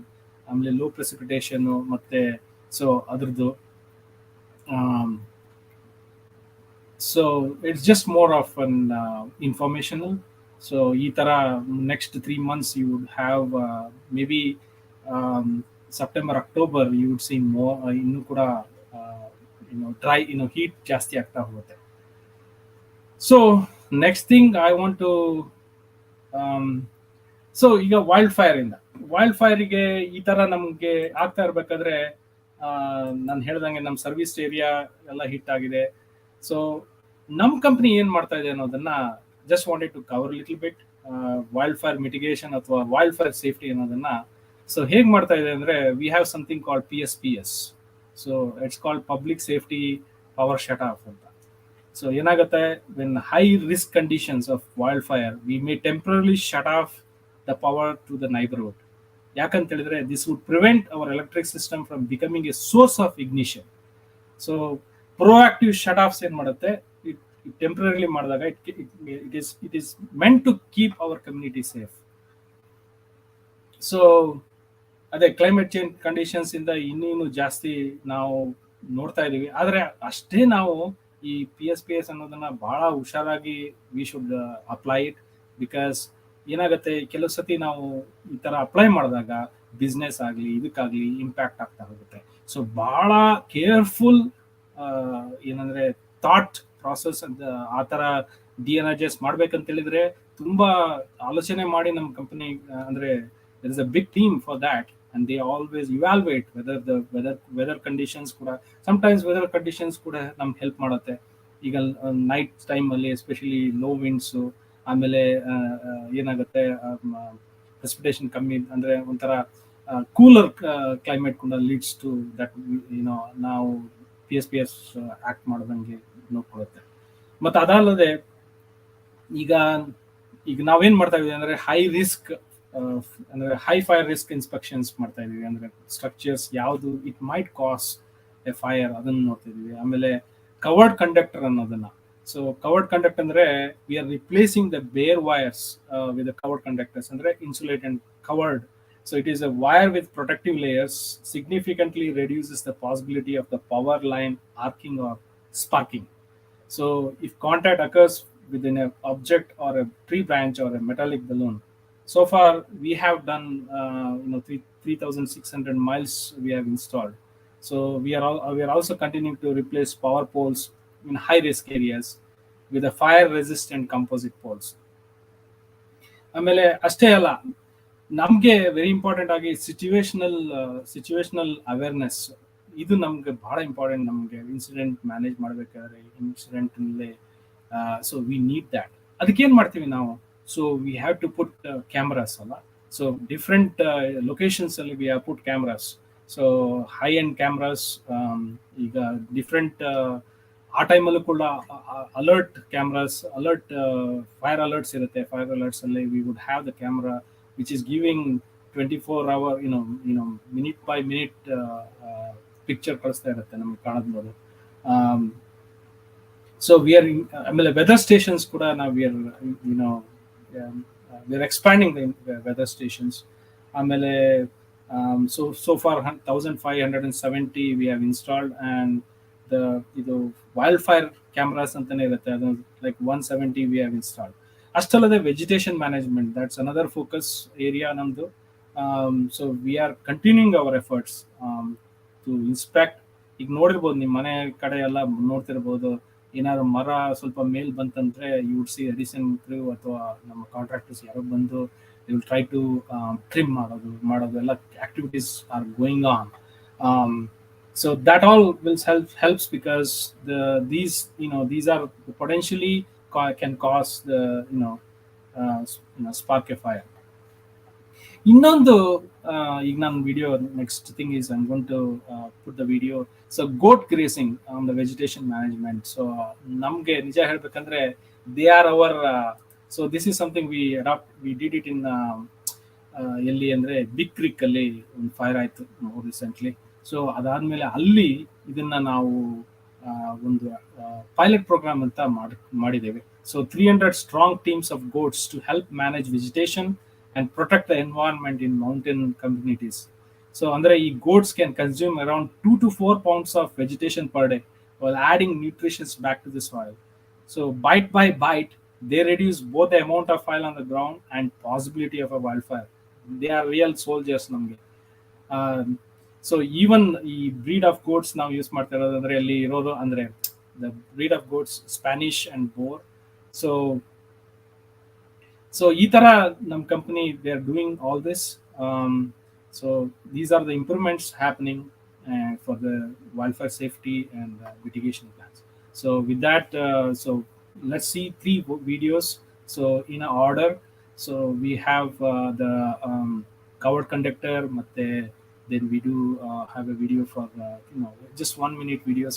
ಆಮೇಲೆ low precipitation ಮತ್ತೆ so ಅದ್ರದ್ದು so it's just more of an informational. So ಈ ಥರ next 3 months you would have maybe September October you would see more, ಇನ್ನೂ ಕೂಡ dry heat ಜಾಸ್ತಿ ಆಗ್ತಾ ಹೋಗುತ್ತೆ. So next thing I want to so ಈಗ ವೈಲ್ಡ್ ಫೈರ್ಗೆ ಈ ತರ ನಮ್ಗೆ ಆಗ್ತಾ ಇರ್ಬೇಕಾದ್ರೆ ನಾನು ಹೇಳ್ದಂಗೆ ನಮ್ಮ ಸರ್ವಿಸ್ ಏರಿಯಾ ಎಲ್ಲ ಹಿಟ್ ಆಗಿದೆ. ಸೊ ನಮ್ಮ ಕಂಪ್ನಿ ಏನ್ ಮಾಡ್ತಾ ಇದೆ ಅನ್ನೋದನ್ನ just wanted to cover little bit. Wildfire mitigation ಅಥವಾ ವೈಲ್ಡ್ ಫೈರ್ ಸೇಫ್ಟಿ ಅನ್ನೋದನ್ನ ಸೊ ಹೇಗ್ ಮಾಡ್ತಾ ಇದೆ ಅಂದ್ರೆ we have something called PSPS. So it's called public safety power shut off ಅಂತ. ಸೊ ಏನಾಗುತ್ತೆ, when high risk conditions of wildfire we may temporarily shut off the power to the neighbourhood. ಯಾಕಂತ ಹೇಳಿದ್ರೆ this would prevent our electric system from becoming a source of ignition. So proactive shut offs ಏನ್ ಮಾಡುತ್ತೆ, temporarily ಮಾಡಿದಾಗ it is meant to keep our community safe. So ಅದೇ climate change conditions ಇಂದ ಇನ್ನೇನು ಜಾಸ್ತಿ ನಾವು ನೋಡ್ತಾ ಇದೀವಿ. ಆದ್ರೆ ಅಷ್ಟೇ ನಾವು ಈ PSPS ಅನ್ನೋದನ್ನ ಬಹಳ ಹುಷಾರಾಗಿ we should apply it. Because ಏನಾಗುತ್ತೆ, ಕೆಲವು ಸತಿ ನಾವು ಈ ತರ ಅಪ್ಲೈ ಮಾಡಿದಾಗ ಬಿಸ್ನೆಸ್ ಆಗಲಿ ಇದಕ್ಕಾಗ್ಲಿ ಇಂಪ್ಯಾಕ್ಟ್ ಆಗ್ತಾ ಹೋಗುತ್ತೆ. ಸೊ ಬಹಳ ಕೇರ್ಫುಲ್ ಏನಂದ್ರೆ ಥಾಟ್ ಪ್ರಾಸೆಸ್ ಅಂತ ಆ ತರ ಡಿಎನರ್ಜೈಸ್ ಮಾಡ್ಬೇಕಂತ ಹೇಳಿದ್ರೆ ತುಂಬಾ ಆಲೋಚನೆ ಮಾಡಿ ನಮ್ಮ ಕಂಪನಿ ಅಂದ್ರೆ there is a big team for that, and they always evaluate whether the weather conditions ಕೂಡ sometimes weather conditions ಕೂಡ ನಮ್ಗೆ ಹೆಲ್ಪ್ ಮಾಡುತ್ತೆ. ಈಗ ನೈಟ್ ಟೈಮ್ ಅಲ್ಲಿ ಎಸ್ಪೆಷಲಿ ಲೋ ವಿಂಡ್ಸ್, ಆಮೇಲೆ ಏನಾಗುತ್ತೆ ಪ್ರೆಸಿಪಿಟೇಷನ್ ಕಮ್ಮಿ ಅಂದ್ರೆ ಒಂಥರ ಕೂಲರ್ ಕ್ಲೈಮೇಟ್ ಕೂಡ ಲೀಡ್ಸ್ ಟು ದಟ್ ನಾವು PSPS ಆಕ್ಟ್ ಮಾಡೋದಂಗೆ ನೋಡ್ಕೊಳುತ್ತೆ. ಮತ್ತೆ ಅದಲ್ಲದೆ ಈಗ ನಾವೇನ್ ಮಾಡ್ತಾ ಇದೀವಿ ಅಂದ್ರೆ ಹೈ ಫೈರ್ ರಿಸ್ಕ್ ಇನ್ಸ್ಪೆಕ್ಷನ್ಸ್ ಮಾಡ್ತಾ ಇದೀವಿ. ಅಂದ್ರೆ ಸ್ಟ್ರಕ್ಚರ್ಸ್ ಯಾವುದು it might cause a fire ಅದನ್ನ ನೋಡ್ತಾ ಇದೀವಿ. ಆಮೇಲೆ ಕವರ್ಡ್ ಕಂಡಕ್ಟರ್ ಅನ್ನೋದನ್ನ, ಸೊ ಕವರ್ಡ್ ಕಂಡಕ್ಟರ್ ಅಂದ್ರೆ we are replacing the bare wires with covered conductors ಅಂದ್ರೆ insulated covered. So it is a wire with protective layers, significantly reduces the possibility of the power line arcing or sparking. So if contact occurs within an object or a tree branch or a metallic balloon, so far we have done 3,600 miles we have installed. So we are also continuing to replace power poles in high risk areas with a fire resistant composite poles. ಆಮೇಲೆ ಅಷ್ಟೇ ಅಲ್ಲ, ನಮ್ಗೆ very important ಆಗಿ situational awareness ಇದು ನಮ್ಗೆ ಬಹಳ important. ನಮ್ಗೆ incident manage ಮಾಡ್ಬೇಕಾದ್ರೆ ಇನ್ಸಿಡೆಂಟ್ ಅಲ್ಲೇ ಸೊ ವಿ ನೀಡ್ ದ್ಯಾಟ್. ಅದಕ್ಕೆ ಏನ್ ಮಾಡ್ತೀವಿ ನಾವು, so we have to put cameras ಅಲ್ಲ. ಸೊ ಡಿಫ್ರೆಂಟ್ ಲೊಕೇಶನ್ಸ್ ಅಲ್ಲಿ we have put cameras. So high end cameras ಈಗ ಡಿಫ್ರೆಂಟ್ ಆ ಟೈಮಲ್ಲೂ ಕೂಡ ಅಲರ್ಟ್ ಕ್ಯಾಮ್ರಾಸ್, ಫೈರ್ ಅಲರ್ಟ್ಸ್ ಇರುತ್ತೆ. ಫೈರ್ ಅಲರ್ಟ್ಸ್ ಅಲ್ಲಿ we would have the camera which is giving 24-hour minute by minute picture ಕಳಿಸ್ತಾ ಇರುತ್ತೆ ನಮ್ಗೆ ಕಾಣಬಹುದು. ಸೊ ವಿ ಆರ್ ಆಮೇಲೆ ವೆದರ್ ಸ್ಟೇಷನ್ಸ್ ಕೂಡ ನಾವು we are expanding the weather stations. ಆಮೇಲೆ so far 1570 we have installed, and ಇದು ವೈಲ್ಡ್ ಫೈರ್ ಕ್ಯಾಮ್ರಾಸ್ ಅಂತಾನೆ ಇರುತ್ತೆ, ಅದು ಲೈಕ್ 170 we have installed. ಅಷ್ಟಲ್ಲದೆ vegetation management, that's another focus area ನಮ್ದು. So we are continuing our efforts to inspect. ಈಗ ನೋಡಿರ್ಬೋದು, ನಿಮ್ಮ ಮನೆ ಕಡೆ ಎಲ್ಲ ನೋಡ್ತಿರ್ಬೋದು, ಏನಾದ್ರು ಮರ ಸ್ವಲ್ಪ ಮೇಲ್ ಬಂತಂದ್ರೆ you would see Edison crew ಅಥವಾ ನಮ್ಮ ಕಾಂಟ್ರಾಕ್ಟರ್ಸ್ ಯಾರೋ ಬಂದು they will try to trim ಮಾಡೋದು ಎಲ್ಲ activities are going on. So that all will helps because these are potentially can cause the spark a fire. ಇನ್ನೊಂದು ಈಗ ನಾನು video next thing is I am going to put the video. So goat grazing on the vegetation management. So ನಮ್ಗೆ ನಿಜ ಹೇಳ್ಬೇಕಂದ್ರೆ they are our so this is something we did it in ಎಲ್ಲಿ ಅಂದ್ರೆ big ಕ್ರೀಕ್ ಅಲ್ಲಿ ಒಂದು fire ಆಯ್ತು recently. So ಅದಾದ್ಮೇಲೆ ಅಲ್ಲಿ ಇದನ್ನ ನಾವು ಒಂದು ಪೈಲಟ್ ಪ್ರೋಗ್ರಾಮ್ ಅಂತ ಮಾಡಿದ್ದೇವೆ. So 300 strong teams of goats to help manage vegetation and protect the environment in mountain communities. So andre ee goats can consume around 2 to 4 pounds of vegetation per day while adding nutrition back to the soil. So bite by bite they reduce both the amount of oil on the ground and possibility of a wildfire. They are real soldiers namge. So even ಈ breed of goats ನಾವು use ಮಾಡ್ತಾ ಇರೋದು ಅಂದರೆ ಅಲ್ಲಿ ಇರೋದು ಅಂದರೆ the breed of goats Spanish and Boer. So ಈ ಥರ ನಮ್ಮ company they are doing all this. So these are the improvements happening for the wildfire safety and mitigation plans. So with that, so let's see 3 videos. So in a order, so we have the covered conductor, then we do have a video for just 1 minute videos.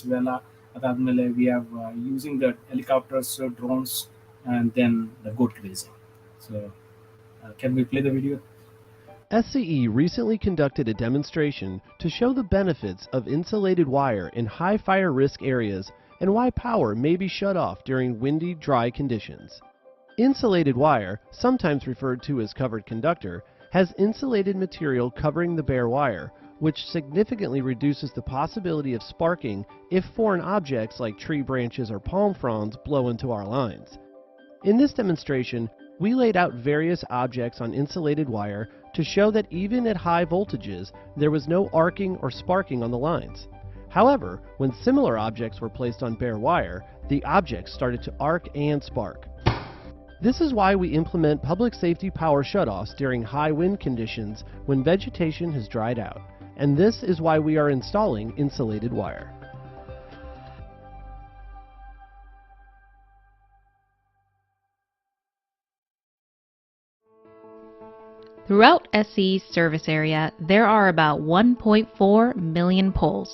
We have using the helicopters, drones, and then the goat grazing. So can we play the video? SCE recently conducted a demonstration to show the benefits of insulated wire in high fire risk areas and why power may be shut off during windy, dry conditions. Insulated wire, sometimes referred to as covered conductor, has insulated material covering the bare wire, which significantly reduces the possibility of sparking if foreign objects like tree branches or palm fronds blow into our lines. In this demonstration, we laid out various objects on insulated wire to show that even at high voltages, there was no arcing or sparking on the lines. However, when similar objects were placed on bare wire, the objects started to arc and spark. This is why we implement public safety power shutoffs during high wind conditions when vegetation has dried out. And this is why we are installing insulated wire. Throughout SCE's service area, there are about 1.4 million poles,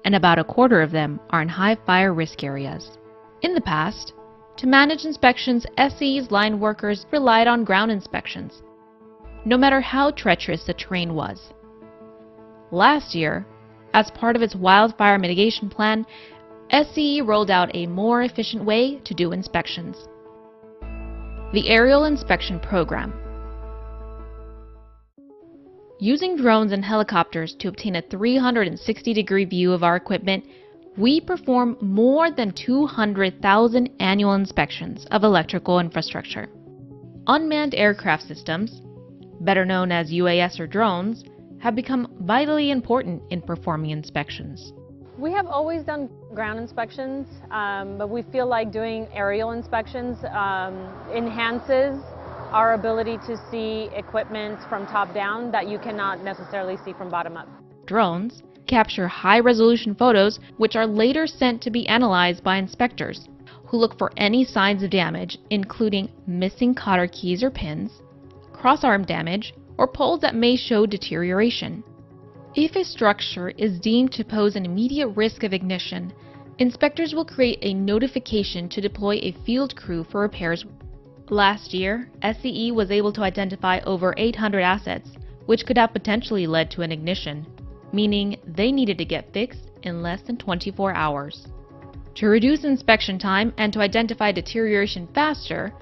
and about a quarter of them are in high fire risk areas. In the past, to manage inspections, SCE's line workers relied on ground inspections, no matter how treacherous the terrain was. Last year, as part of its wildfire mitigation plan, SCE rolled out a more efficient way to do inspections: the Aerial Inspection Program. Using drones and helicopters to obtain a 360-degree view of our equipment, we perform more than 200,000 annual inspections of electrical infrastructure. Unmanned aircraft systems, better known as UAS or drones, have become vitally important in performing inspections. We have always done ground inspections, but we feel like doing aerial inspections enhances our ability to see equipment from top down that you cannot necessarily see from bottom up. Drones capture high-resolution photos which are later sent to be analyzed by inspectors, who look for any signs of damage, including missing cotter keys or pins, cross-arm damage, or poles that may show deterioration. If a structure is deemed to pose an immediate risk of ignition, inspectors will create a notification to deploy a field crew for repairs. Last year, SCE was able to identify over 800 assets, which could have potentially led to an ignition, meaning they needed to get fixed in less than 24 hours. To reduce inspection time and to identify deterioration faster,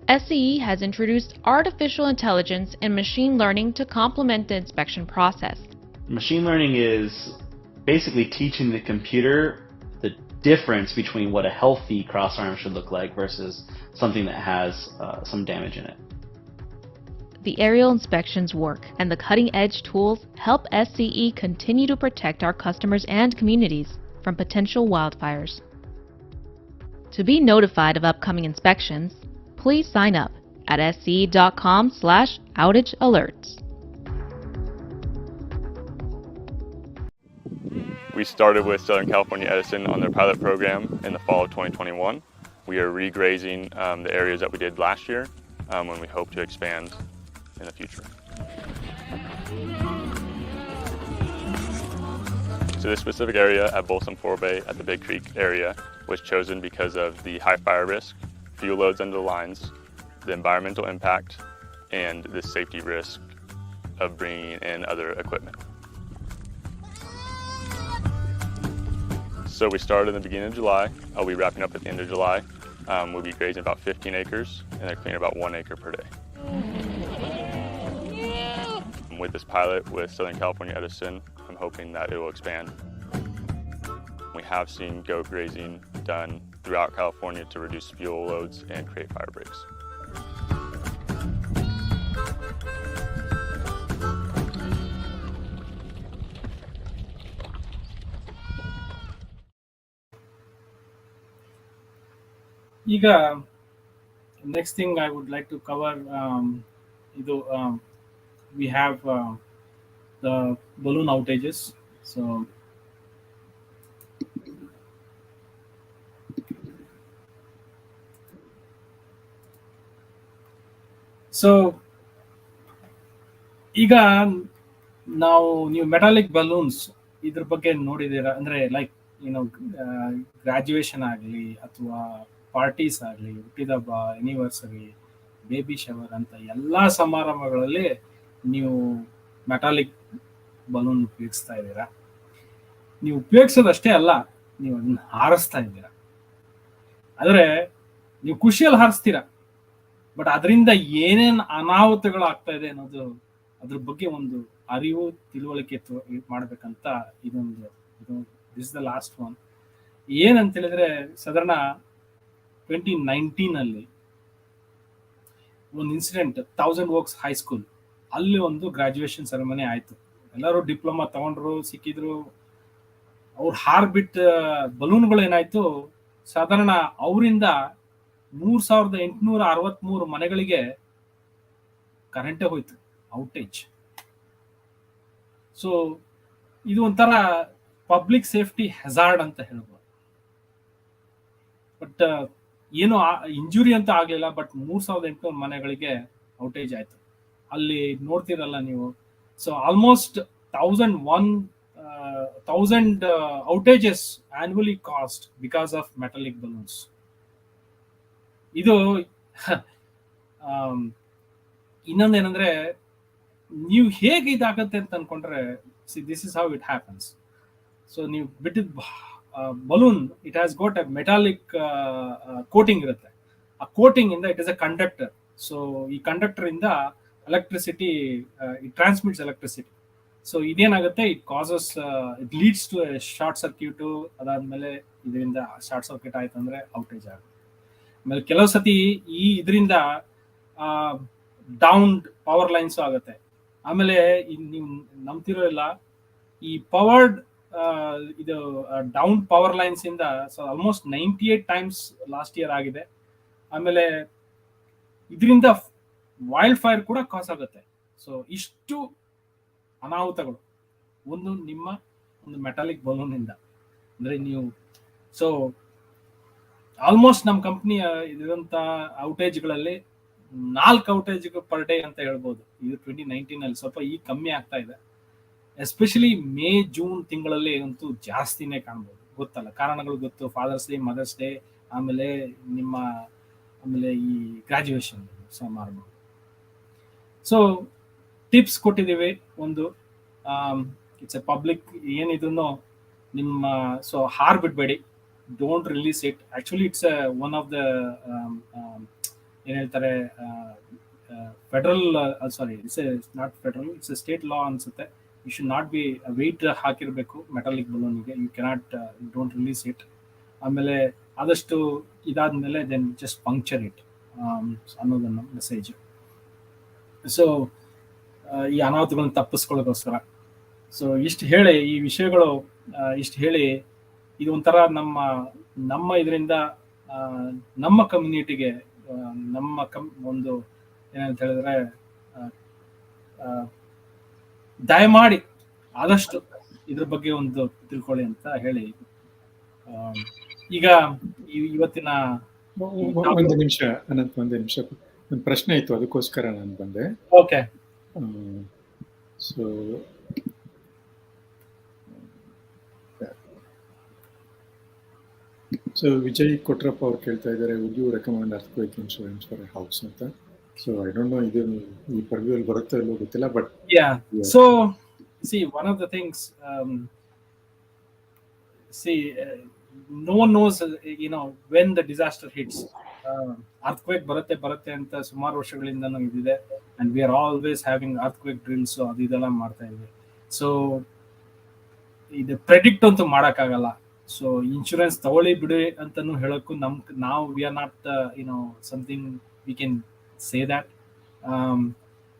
SCE has introduced artificial intelligence and machine learning to complement the inspection process. Machine learning is basically teaching the computer the difference between what a healthy crossarm should look like versus something that has some damage in it. The aerial inspections work, and the cutting-edge tools help SCE continue to protect our customers and communities from potential wildfires. To be notified of upcoming inspections, please sign up at sce.com/outage alerts. We started with Southern California Edison on their pilot program in the fall of 2021. We are regrazing the areas that we did last year, when we hope to expand in the future. So this specific area at Bolsom Forebay at the Big Creek area was chosen because of the high fire risk, fuel loads under the lines, the environmental impact, and the safety risk of bringing in other equipment. So we started in the beginning of July. I'll be wrapping up at the end of July. We'll be grazing about 15 acres, and they're cleaning about 1 acre per day. With this pilot with Southern California Edison, I'm hoping that it will expand. We have seen goat grazing done throughout California to reduce fuel loads and create fire breaks. ಈಗ next thing I would like to cover, we have the balloon outages. So ಈಗ ನೀವು metallic balloons ಇದ್ರ ಬಗ್ಗೆ ನೋಡಿದ್ದೀರಾ ಅಂದ್ರೆ like graduation ಆಗಲಿ ಅಥವಾ parties ಆಗಲಿ, ಹುಟ್ಟಿದಬ್ಬ, ಆನಿವರ್ಸರಿ, ಬೇಬಿ ಶವರ್ ಅಂತ ಎಲ್ಲಾ ಸಮಾರಂಭಗಳಲ್ಲಿ ನೀವು ಮೆಟಾಲಿಕ್ ಬಲೂನ್ ಉಪಯೋಗಿಸ್ತಾ ಇದ್ದೀರಾ. ನೀವು ಉಪಯೋಗಿಸೋದಷ್ಟೇ ಅಲ್ಲ, ನೀವು ಅದನ್ನ ಹಾರಿಸ್ತಾ ಇದ್ದೀರಾ. ಆದ್ರೆ ನೀವು ಖುಷಿಯಲ್ಲಿ ಹಾರಿಸ್ತೀರಾ, ಬಟ್ ಅದರಿಂದ ಏನೇನ್ ಅನಾಹುತಗಳು ಆಗ್ತಾ ಇದೆ ಅನ್ನೋದು ಅದ್ರ ಬಗ್ಗೆ ಒಂದು ಅರಿವು, ತಿಳುವಳಿಕೆ ಮಾಡ್ಬೇಕಂತ ಇದು ದಿಸ್ ದ ಲಾಸ್ಟ್ ಒನ್. ಏನಂತ ಹೇಳಿದ್ರೆ, ಸಾಧಾರಣ 2019 ಅಲ್ಲಿ ಒಂದು ಇನ್ಸಿಡೆಂಟ್, 1000 Oaks ಹೈಸ್ಕೂಲ್ ಅಲ್ಲಿ ಒಂದು ಗ್ರಾಜುಯೇಷನ್ ಸೆರೆಮನಿ ಆಯ್ತು. ಎಲ್ಲರೂ ಡಿಪ್ಲೊಮಾ ತಗೊಂಡ್ರು, ಸಿಕ್ಕಿದ್ರು. ಅವ್ರು ಹಾರ್ಬಿಟ್ ಬಲೂನ್ಗಳು ಏನಾಯ್ತು, ಸಾಧಾರಣ ಅವರಿಂದ 3863 ಮನೆಗಳಿಗೆ ಕರೆಂಟೇ ಹೋಯ್ತು, ಔಟೇಜ್. ಸೊ ಇದು ಒಂಥರ ಪಬ್ಲಿಕ್ ಸೇಫ್ಟಿ ಹೆಜಾರ್ಡ್ ಅಂತ ಹೇಳ್ಬೋದು. ಬಟ್ ಏನು ಇಂಜುರಿ ಅಂತ ಆಗ್ಲಿಲ್ಲ, ಬಟ್ 3800 ಮನೆಗಳಿಗೆ ಔಟೇಜ್ ಆಯ್ತು. ಅಲ್ಲಿ ನೋಡ್ತಿರಲ್ಲ ನೀವು. So almost 1000 outages annually cost because of metallic balloons. ಇದು ಇನ್ನೊಂದೇನಂದ್ರೆ, ನೀವು ಹೇಗೆ ಇದಾಗತ್ತೆ ಅಂತ ಅನ್ಕೊಂಡ್ರೆ, this is how it happens. So ನೀವು ಬಿಟ್ಟಿದ್ balloon, it has got a metallic coating ಇರುತ್ತೆ. ಆ ಕೋಟಿಂಗ್ ಇಂದ it is a conductor. So ಈ ಕಂಡಕ್ಟರ್ ಇಂದ electricity, it transmits electricity. So ಇದೇನಾಗುತ್ತೆ, it leads to short circuit. ಅದಾದ್ಮೇಲೆ ಇದರಿಂದ ಶಾರ್ಟ್ ಸರ್ಕ್ಯೂಟ್ ಆಯ್ತು ಅಂದ್ರೆ ಔಟೇಜ್ ಆಗುತ್ತೆ. ಆಮೇಲೆ ಕೆಲವು ಸತಿ ಇದರಿಂದ ಡೌನ್ ಪವರ್ ಲೈನ್ಸ್ ಆಗುತ್ತೆ. ಆಮೇಲೆ ನೀವು ನಂಬ್ತಿರೋ ಇಲ್ಲ, ಈ ಪವರ್ಡ್ ಇದು ಡೌನ್ ಪವರ್ ಲೈನ್ಸ್ ಇಂದ ಆಲ್ಮೋಸ್ಟ್ 98 ಟೈಮ್ಸ್ ಲಾಸ್ಟ್ ಇಯರ್ ಆಗಿದೆ. ಆಮೇಲೆ ಇದರಿಂದ ವೈಲ್ಡ್ ಫೈರ್ ಕೂಡ ಕಾಸ್ ಆಗುತ್ತೆ. ಸೊ ಇಷ್ಟು ಅನಾಹುತಗಳು ನಿಮ್ಮ ಒಂದು ಮೆಟಾಲಿಕ್ ಬಲೂನ್ ಇಂದ ಅಂದ್ರೆ ನೀವು. ಸೊ ಆಲ್ಮೋಸ್ಟ್ ನಮ್ಮ ಕಂಪ್ನಿಯ ಇರುವಂತ ಔಟೇಜ್ಗಳಲ್ಲಿ 4 ಔಟೇಜ್ ಪರ್ ಡೇ ಅಂತ ಹೇಳ್ಬೋದು. ಇದು 2019 ಅಲ್ಲಿ ಸ್ವಲ್ಪ ಈಗ ಕಮ್ಮಿ ಆಗ್ತಾ ಇದೆ. ಎಸ್ಪೆಷಲಿ ಮೇ, ಜೂನ್ ತಿಂಗಳಲ್ಲಿ ಅಂತೂ ಜಾಸ್ತಿನೇ ಕಾಣ್ಬೋದು. ಗೊತ್ತಲ್ಲ, ಕಾರಣಗಳು ಗೊತ್ತು. ಫಾದರ್ಸ್ ಡೇ, ಮದರ್ಸ್ ಡೇ, ಆಮೇಲೆ ಈ ಗ್ರಾಜುಯೇಷನ್ ಸಮಾರಂಭ. ಸೊ ಟಿಪ್ಸ್ ಕೊಟ್ಟಿದ್ದೀವಿ. ಒಂದು, ಇಟ್ಸ್ ಎ ಪಬ್ಲಿಕ್, ಏನಿದ್ರು ನಿಮ್ಮ ಸೊ ಹಾರ್ ಬಿಡ್ಬೇಡಿ, don't release it. Actually it's one of the ಏನ್ ಹೇಳ್ತಾರೆ, federal, sorry, it's not federal, it's a state law ಅನ್ಸುತ್ತೆ. You should not be weight ಹಾಕಿರ್ಬೇಕು ಮೆಟಾಲಿಕ್ ಬಲೂನ್ಗೆ. You cannot, don't release it. ಆಮೇಲೆ ಆದಷ್ಟು ಇದಾದ್ಮೇಲೆ ದೆನ್ ಜಸ್ಟ್ ಪಂಕ್ಚರ್ ಇಟ್ ಅನ್ನೋದನ್ನ message. So ಈ ಅನಾಹುತಗಳನ್ನ ತಪ್ಪಿಸ್ಕೊಳ್ಳೋದಕ್ಕೋಸ್ಕರ. ಸೊ ಇಷ್ಟು ಹೇಳಿ, ಈ ವಿಷಯಗಳು ಇಷ್ಟು ಹೇಳಿ, ಇದು ಒಂಥರ ನಮ್ಮ ಇದರಿಂದ ನಮ್ಮ ಕಮ್ಯುನಿಟಿಗೆ, ಒಂದು ಏನಂತ ಹೇಳಿದ್ರೆ, ದಯಮಾಡಿ ಆದಷ್ಟು ಇದ್ರ ಬಗ್ಗೆ ಒಂದು ತಿಳ್ಕೊಳ್ಳಿ ಅಂತ ಹೇಳಿ, ಈಗ ಇವತ್ತಿನ ಒಂದು ನಿಮಿಷ ಅನಂತ್, ಒಂದು ನಿಮಿಷ. ಒಂದು ಪ್ರಶ್ನೆ ಇತ್ತು, ಅದಕ್ಕೋಸ್ಕರ ನಾನು ಬಂದೆ. ಓಕೆ. ಸೊ ವಿಜಯ್ ಕೊಟ್ರಪ್ಪ ಅವ್ರು ಕೇಳ್ತಾ ಇದ್ದಾರೆ, would you recommend earthquake insurance for a house ಅಂತ. ಸೊ ಐ ಡೋಂಟ್ ನೋ ಇದು ಈ ಪರ್ವ್ಯೂ ಅಲ್ಲಿ ಬರುತ್ತೋ ಇಲ್ಲೋ ಗೊತ್ತಿಲ್ಲ, but so see, one of the things, no one knows, when the disaster hits. Earthquake ಬರುತ್ತೆ ಅಂತ ಸುಮಾರು ವರ್ಷಗಳಿಂದನೂ ಇದಿದೆ, and we are always having earthquake drills. So ಅದೆಲ್ಲ ಮಾಡ್ತಾ ಇದ್ವಿ. ಸೊ ಇದು ಪ್ರೆಡಿಕ್ಟ್ ಅಂತೂ ಮಾಡೋಕ್ಕಾಗಲ್ಲ. ಸೊ ಇನ್ಶೂರೆನ್ಸ್ ತಗೊಳ್ಳಿ ಬಿಡಿ ಅಂತಾನು ಹೇಳಕ್ಕೂ ನಾವು we R not something we can say that.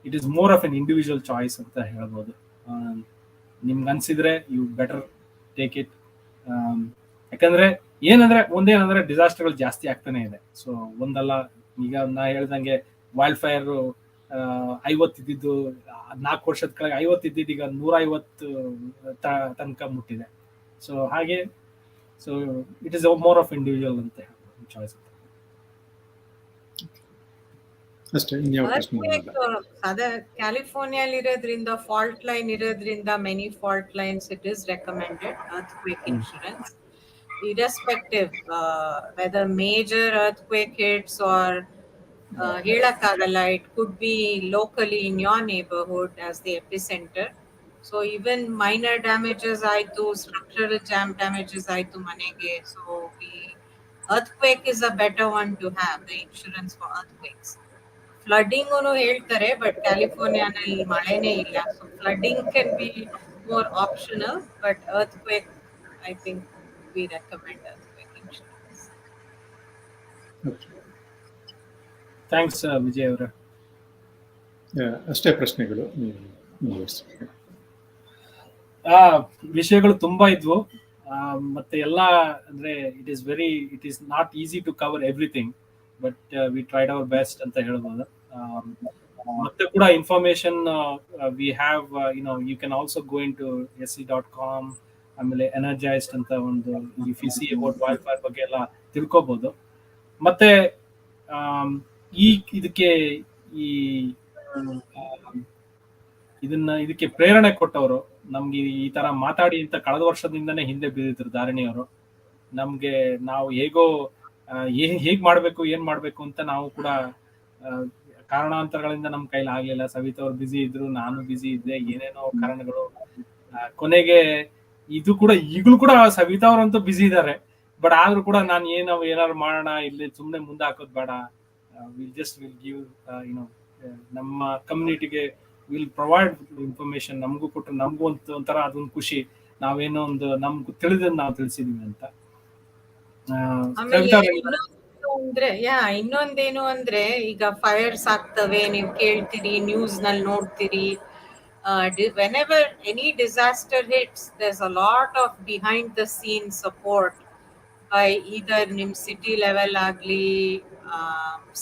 It is more of an individual choice ಅಂತ ಹೇಳ್ಬೋದು. ನಿಮ್ಗೆ ಅನ್ಸಿದ್ರೆ ಯು ಬೆಟರ್ ಟೇಕ್ ಇಟ್. ಯಾಕಂದ್ರೆ ಒಂದೇನಂದ್ರೆ ಡಿಸಾಸ್ಟರ್ಗಳು ಜಾಸ್ತಿ ಆಗ್ತಾನೆ ಇದೆ. ಸೊ ಒಂದಲ್ಲ, ಈಗ ನಾ ಹೇಳ್ದಂಗೆ ವೈಲ್ಡ್ ಫೈರ್ 50 ಇದ್ದಿದ್ದು 4 ವರ್ಷದ ಕೆಳಗೆ 50 ಇದ್ದಿದ್ದು ಈಗ 150 ತನಕ ಮುಟ್ಟಿದೆ. ಸೊ ಹಾಗೆ so it is more of individual ಅಂತ ಚಾಯ್ಸ್. ಅಷ್ಟೇ, ಇನ್ಯಾವ ಪ್ರಶ್ನೆ ಅದೇ ಕ್ಯಾಲಿಫೋರ್ನಿಯಲ್ಲಿ ಇರೋದ್ರಿಂದ ಫಾಲ್ಟ್ ಲೈನ್ ಇರೋದ್ರಿಂದ many fault lines it is recommended earthquake insurance irrespective whether major earthquake hits or ಹೇಳಕ್ಕಾಗಲ್ಲ, it could be locally in your neighborhood as the epicenter. So even minor damages ಆಯ್ತು, structural damages ಆಯ್ತು ಮನೆಗೆ, so the earthquake is a better one to have, the insurance for earthquakes. Flooding ಹೇಳ್ತಾರೆ, but ಕ್ಯಾಲಿಫೋರ್ನಿಯಾನಲ್ಲಿ ಮಳೆನೇ ಇಲ್ಲ, so flooding can be more optional, but earthquake I think we recommend earthquake insurance. Thanks Vijay ಅವರ. ಅಷ್ಟೇ ಪ್ರಶ್ನೆಗಳು. ವಿಷಯಗಳು ತುಂಬಾ ಇದ್ವು, ಮತ್ತೆ ಎಲ್ಲ ಅಂದ್ರೆ it is not easy to cover everything, but we tried our best ಅಂತ ಹೇಳ್ಬೋದು. ಮತ್ತೆ ಕೂಡ information we have, you can also go in to se.com, ಆಮೇಲೆ ಎನರ್ಜೈಸ್ಡ್ ಅಂತ ಒಂದು if you see about wild fire ಬಗ್ಗೆ ಎಲ್ಲ ತಿಳ್ಕೊಬಹುದು. ಮತ್ತೆ ಇದಕ್ಕೆ ಪ್ರೇರಣೆ ಕೊಟ್ಟವರು, ನಮ್ಗೆ ಈ ತರ ಮಾತಾಡಿ ಅಂತ ಕಳೆದ ವರ್ಷದಿಂದನೇ ಹಿಂದೆ ಬಿದ್ದಿದ್ರು ಧಾರಣಿಯವರು. ನಮ್ಗೆ ನಾವು ಹೇಗ್ ಮಾಡ್ಬೇಕು ಏನ್ ಮಾಡ್ಬೇಕು ಅಂತ ನಾವು ಕೂಡ ಕಾರಣಾಂತರಗಳಿಂದ ನಮ್ ಕೈಲಿ ಆಗ್ಲಿಲ್ಲ. ಸವಿತಾ ಅವ್ರು ಬಿಸಿ ಇದ್ರು, ನಾನು ಬಿಸಿ ಇದ್ದೆ, ಏನೇನೋ ಕಾರಣಗಳು. ಕೊನೆಗೆ ಈಗಲೂ ಕೂಡ ಸವಿತಾ ಅವ್ರಂತೂ ಬಿಸಿ ಇದ್ದಾರೆ, ಬಟ್ ಆದ್ರೂ ಕೂಡ ನಾನು ಏನಾದ್ರು ಮಾಡೋಣ, ಇಲ್ಲಿ ಸುಮ್ನೆ ಮುಂದೆ ಹಾಕೋದ್ ಬೇಡ, ವಿಲ್ ಗಿವ್ ನಮ್ಮ ಕಮ್ಯುನಿಟಿಗೆ ವಿಲ್ ಪ್ರೊವೈಡ್ ಇನ್ಫಾರ್ಮೇಶನ್, ನಮಗೂ ಕೊಟ್ಟು ನಮಗೂ ಒಂಥರ ಅದೊಂದು ಖುಷಿ, ನಾವೇನೋ ಒಂದು ನಮ್ಗೆ ತಿಳಿದ್ ನಾವು ತಿಳಿಸಿದೀವಿ ಅಂತ. ಇನ್ನೊಂದೇನು ಅಂದ್ರೆ, ಈಗ ಫೈರ್ಸ್ ಆಗ್ತವೆ, ನೀವು ಕೇಳ್ತೀರಿ, ನ್ಯೂಸ್ ನಲ್ಲಿ ನೋಡ್ತೀರಿ, whenever any disaster hits, there's a lot of behind the scenes support by either ನಿಮ್ ಸಿಟಿ ಲೆವೆಲ್ ಆಗ್ಲಿ,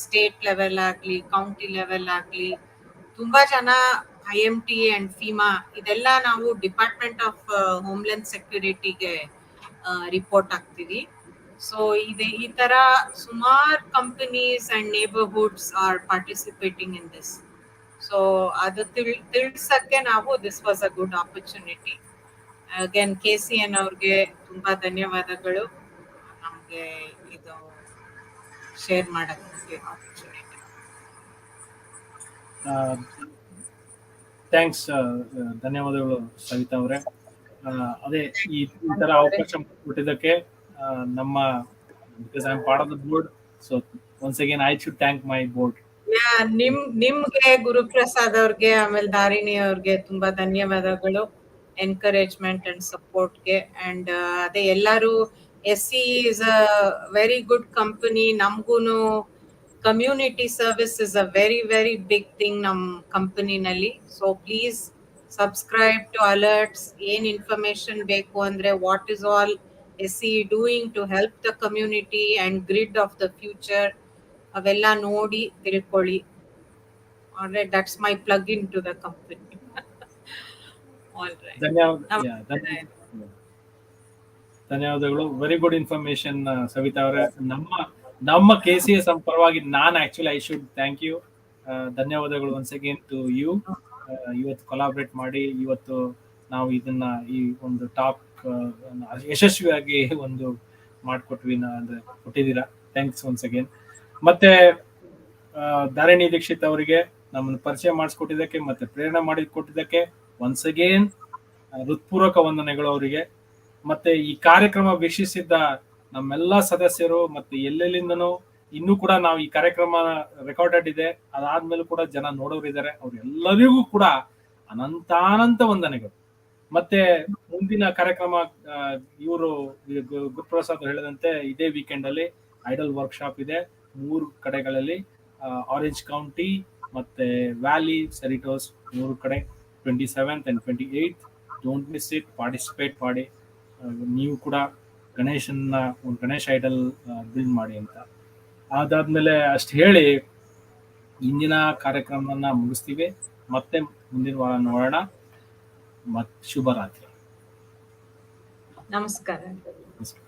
ಸ್ಟೇಟ್ ಲೆವೆಲ್ ಆಗ್ಲಿ, ಕೌಂಟಿ ಲೆವೆಲ್ ಆಗ್ಲಿ, ತುಂಬಾ ಜನ IMT ಅಂಡ್ ಫಿಮಾ ಇದೆಲ್ಲ ನಾವು ಡಿಪಾರ್ಟ್ಮೆಂಟ್ ಆಫ್ ಹೋಮ್ಲ್ಯಾಂಡ್ ಸೆಕ್ಯೂರಿಟಿಗೆ ರಿಪೋರ್ಟ್ ಆಗ್ತೀವಿ. ಸೊ ಈ ತರ ಸುಮಾರು companies and neighbourhoods are participating in this. So ಅದು ತಿಳಿಸಕ್ಕೆ ನಾವು this was a good opportunity. Again KCN ಅವ್ರಿಗೆ ತುಂಬಾ ಧನ್ಯವಾದಗಳು, ನಮ್ಗೆ ಇದು ಶೇರ್ ಮಾಡಕ್ಕೆ ಆಪರ್ಚುನಿಟಿ. ಥ್ಯಾಂಕ್ಸ್, ಧನ್ಯವಾದಗಳು ಸವಿತಾ ಅವರೇ. ಅದೇ ಈ ತರ ಅವಕಾಶ ಕೊಟ್ಟಿದ್ದಕ್ಕೆ ನಮ್ಮ, because I am part of the board, so once again I should thank my board. ನಿಮ್ಗೆ ಗುರುಪ್ರಸಾದ್ ಅವ್ರಿಗೆ, ಆಮೇಲೆ ಧಾರಿಣಿ ಅವ್ರಿಗೆ ತುಂಬಾ ಧನ್ಯವಾದಗಳು ಎನ್ಕರೇಜ್ಮೆಂಟ್ ಅಂಡ್ ಸಪೋರ್ಟ್ಗೆ. ಅಂಡ್ ಅದೇ ಎಲ್ಲರೂ SE is a very good company. ನಮ್ಗೂನು community service is a very very big thing ನಮ್ಮ ಕಂಪನಿನಲ್ಲಿ. So please subscribe to alerts. ಏನ್ ಇನ್ಫಾರ್ಮೇಶನ್ ಬೇಕು ಅಂದ್ರೆ, what is all SE doing to help the community and grid of the future, ಅವೆಲ್ಲ ನೋಡಿ ತಿಳ್ಕೊಳ್ಳಿ. Alright, that's my plug into the company. Alright. ಧನ್ಯವಾದಗಳು. Very good information Savita ಅವರೇ. ನಮ್ಮ KCS ಪರವಾಗಿ ಐ ಶುಡ್ ಥ್ಯಾಂಕ್ ಯು. ಧನ್ಯವಾದಗಳು ಒನ್ಸ್ ಅಗೇನ್ ಟು ಯು. ಇವತ್ತು collaborate ಮಾಡಿ ಇವತ್ತು ನಾವು ಇದನ್ನ ಈ ಒಂದು ಟಾಕ್ ಯಶಸ್ವಿಯಾಗಿ ಒಂದು ಮಾಡಿಕೊಟ್ವಿ, ಕೊಟ್ಟಿದ್ದೀರಾ. Thanks once again. ಮತ್ತೆ ಧಾರಿಣಿ ದೀಕ್ಷಿತ್ ಅವರಿಗೆ ನಮ್ಮನ್ನು ಪರಿಚಯ ಮಾಡಿಸ್ಕೊಟ್ಟಿದ್ದಕ್ಕೆ ಮತ್ತೆ ಪ್ರೇರಣೆ ಮಾಡಿ ಕೊಟ್ಟಿದ್ದಕ್ಕೆ ಒನ್ಸ್ ಅಗೇನ್ ಹೃತ್ಪೂರ್ವಕ ವಂದನೆಗಳು ಅವರಿಗೆ. ಮತ್ತೆ ಈ ಕಾರ್ಯಕ್ರಮ ವೀಕ್ಷಿಸಿದ್ದ ನಮ್ಮೆಲ್ಲ ಸದಸ್ಯರು, ಮತ್ತೆ ಎಲ್ಲೆಲ್ಲಿಂದನೂ ಇನ್ನೂ ಕೂಡ ನಾವು ಈ ಕಾರ್ಯಕ್ರಮ ರೆಕಾರ್ಡೆಡ್ ಇದೆ, ಅದಾದ್ಮೇಲೂ ಕೂಡ ಜನ ನೋಡೋರಿದ್ದಾರೆ, ಅವ್ರೆಲ್ಲರಿಗೂ ಕೂಡ ಅನಂತಾನಂತ ವಂದನೆಗಳು. ಮತ್ತೆ ಮುಂದಿನ ಕಾರ್ಯಕ್ರಮ ಇವರು ಗುರುಪ್ರಸಾದ್ ಹೇಳಿದಂತೆ ಇದೇ ವೀಕೆಂಡ್ ಅಲ್ಲಿ ಐಡಲ್ ವರ್ಕ್ಶಾಪ್ ಇದೆ 3 ಕಡೆಗಳಲ್ಲಿ, ಆರೆಂಜ್ ಕೌಂಟಿ ಮತ್ತೆ ವ್ಯಾಲಿ, ಸೆರಿಟೋಸ್ 3 ಕಡೆ, 27th and 28th. Don't miss it, participate ಮಾಡಿ. ನೀವು ಕೂಡ ಗಣೇಶನ ಒಂದು ಗಣೇಶ ಐಡಲ್ ಬಿಲ್ಡ್ ಮಾಡಿ ಅಂತ. ಅದಾದ್ಮೇಲೆ ಅಷ್ಟು ಹೇಳಿ ಇಂದಿನ ಕಾರ್ಯಕ್ರಮವನ್ನ ಮುಗಿಸ್ತೀವಿ. ಮತ್ತೆ ಮುಂದಿನ ವಾರ ನೋಡೋಣ. ಶುಭರಾತ್ರಿ. ನಮಸ್ಕಾರ.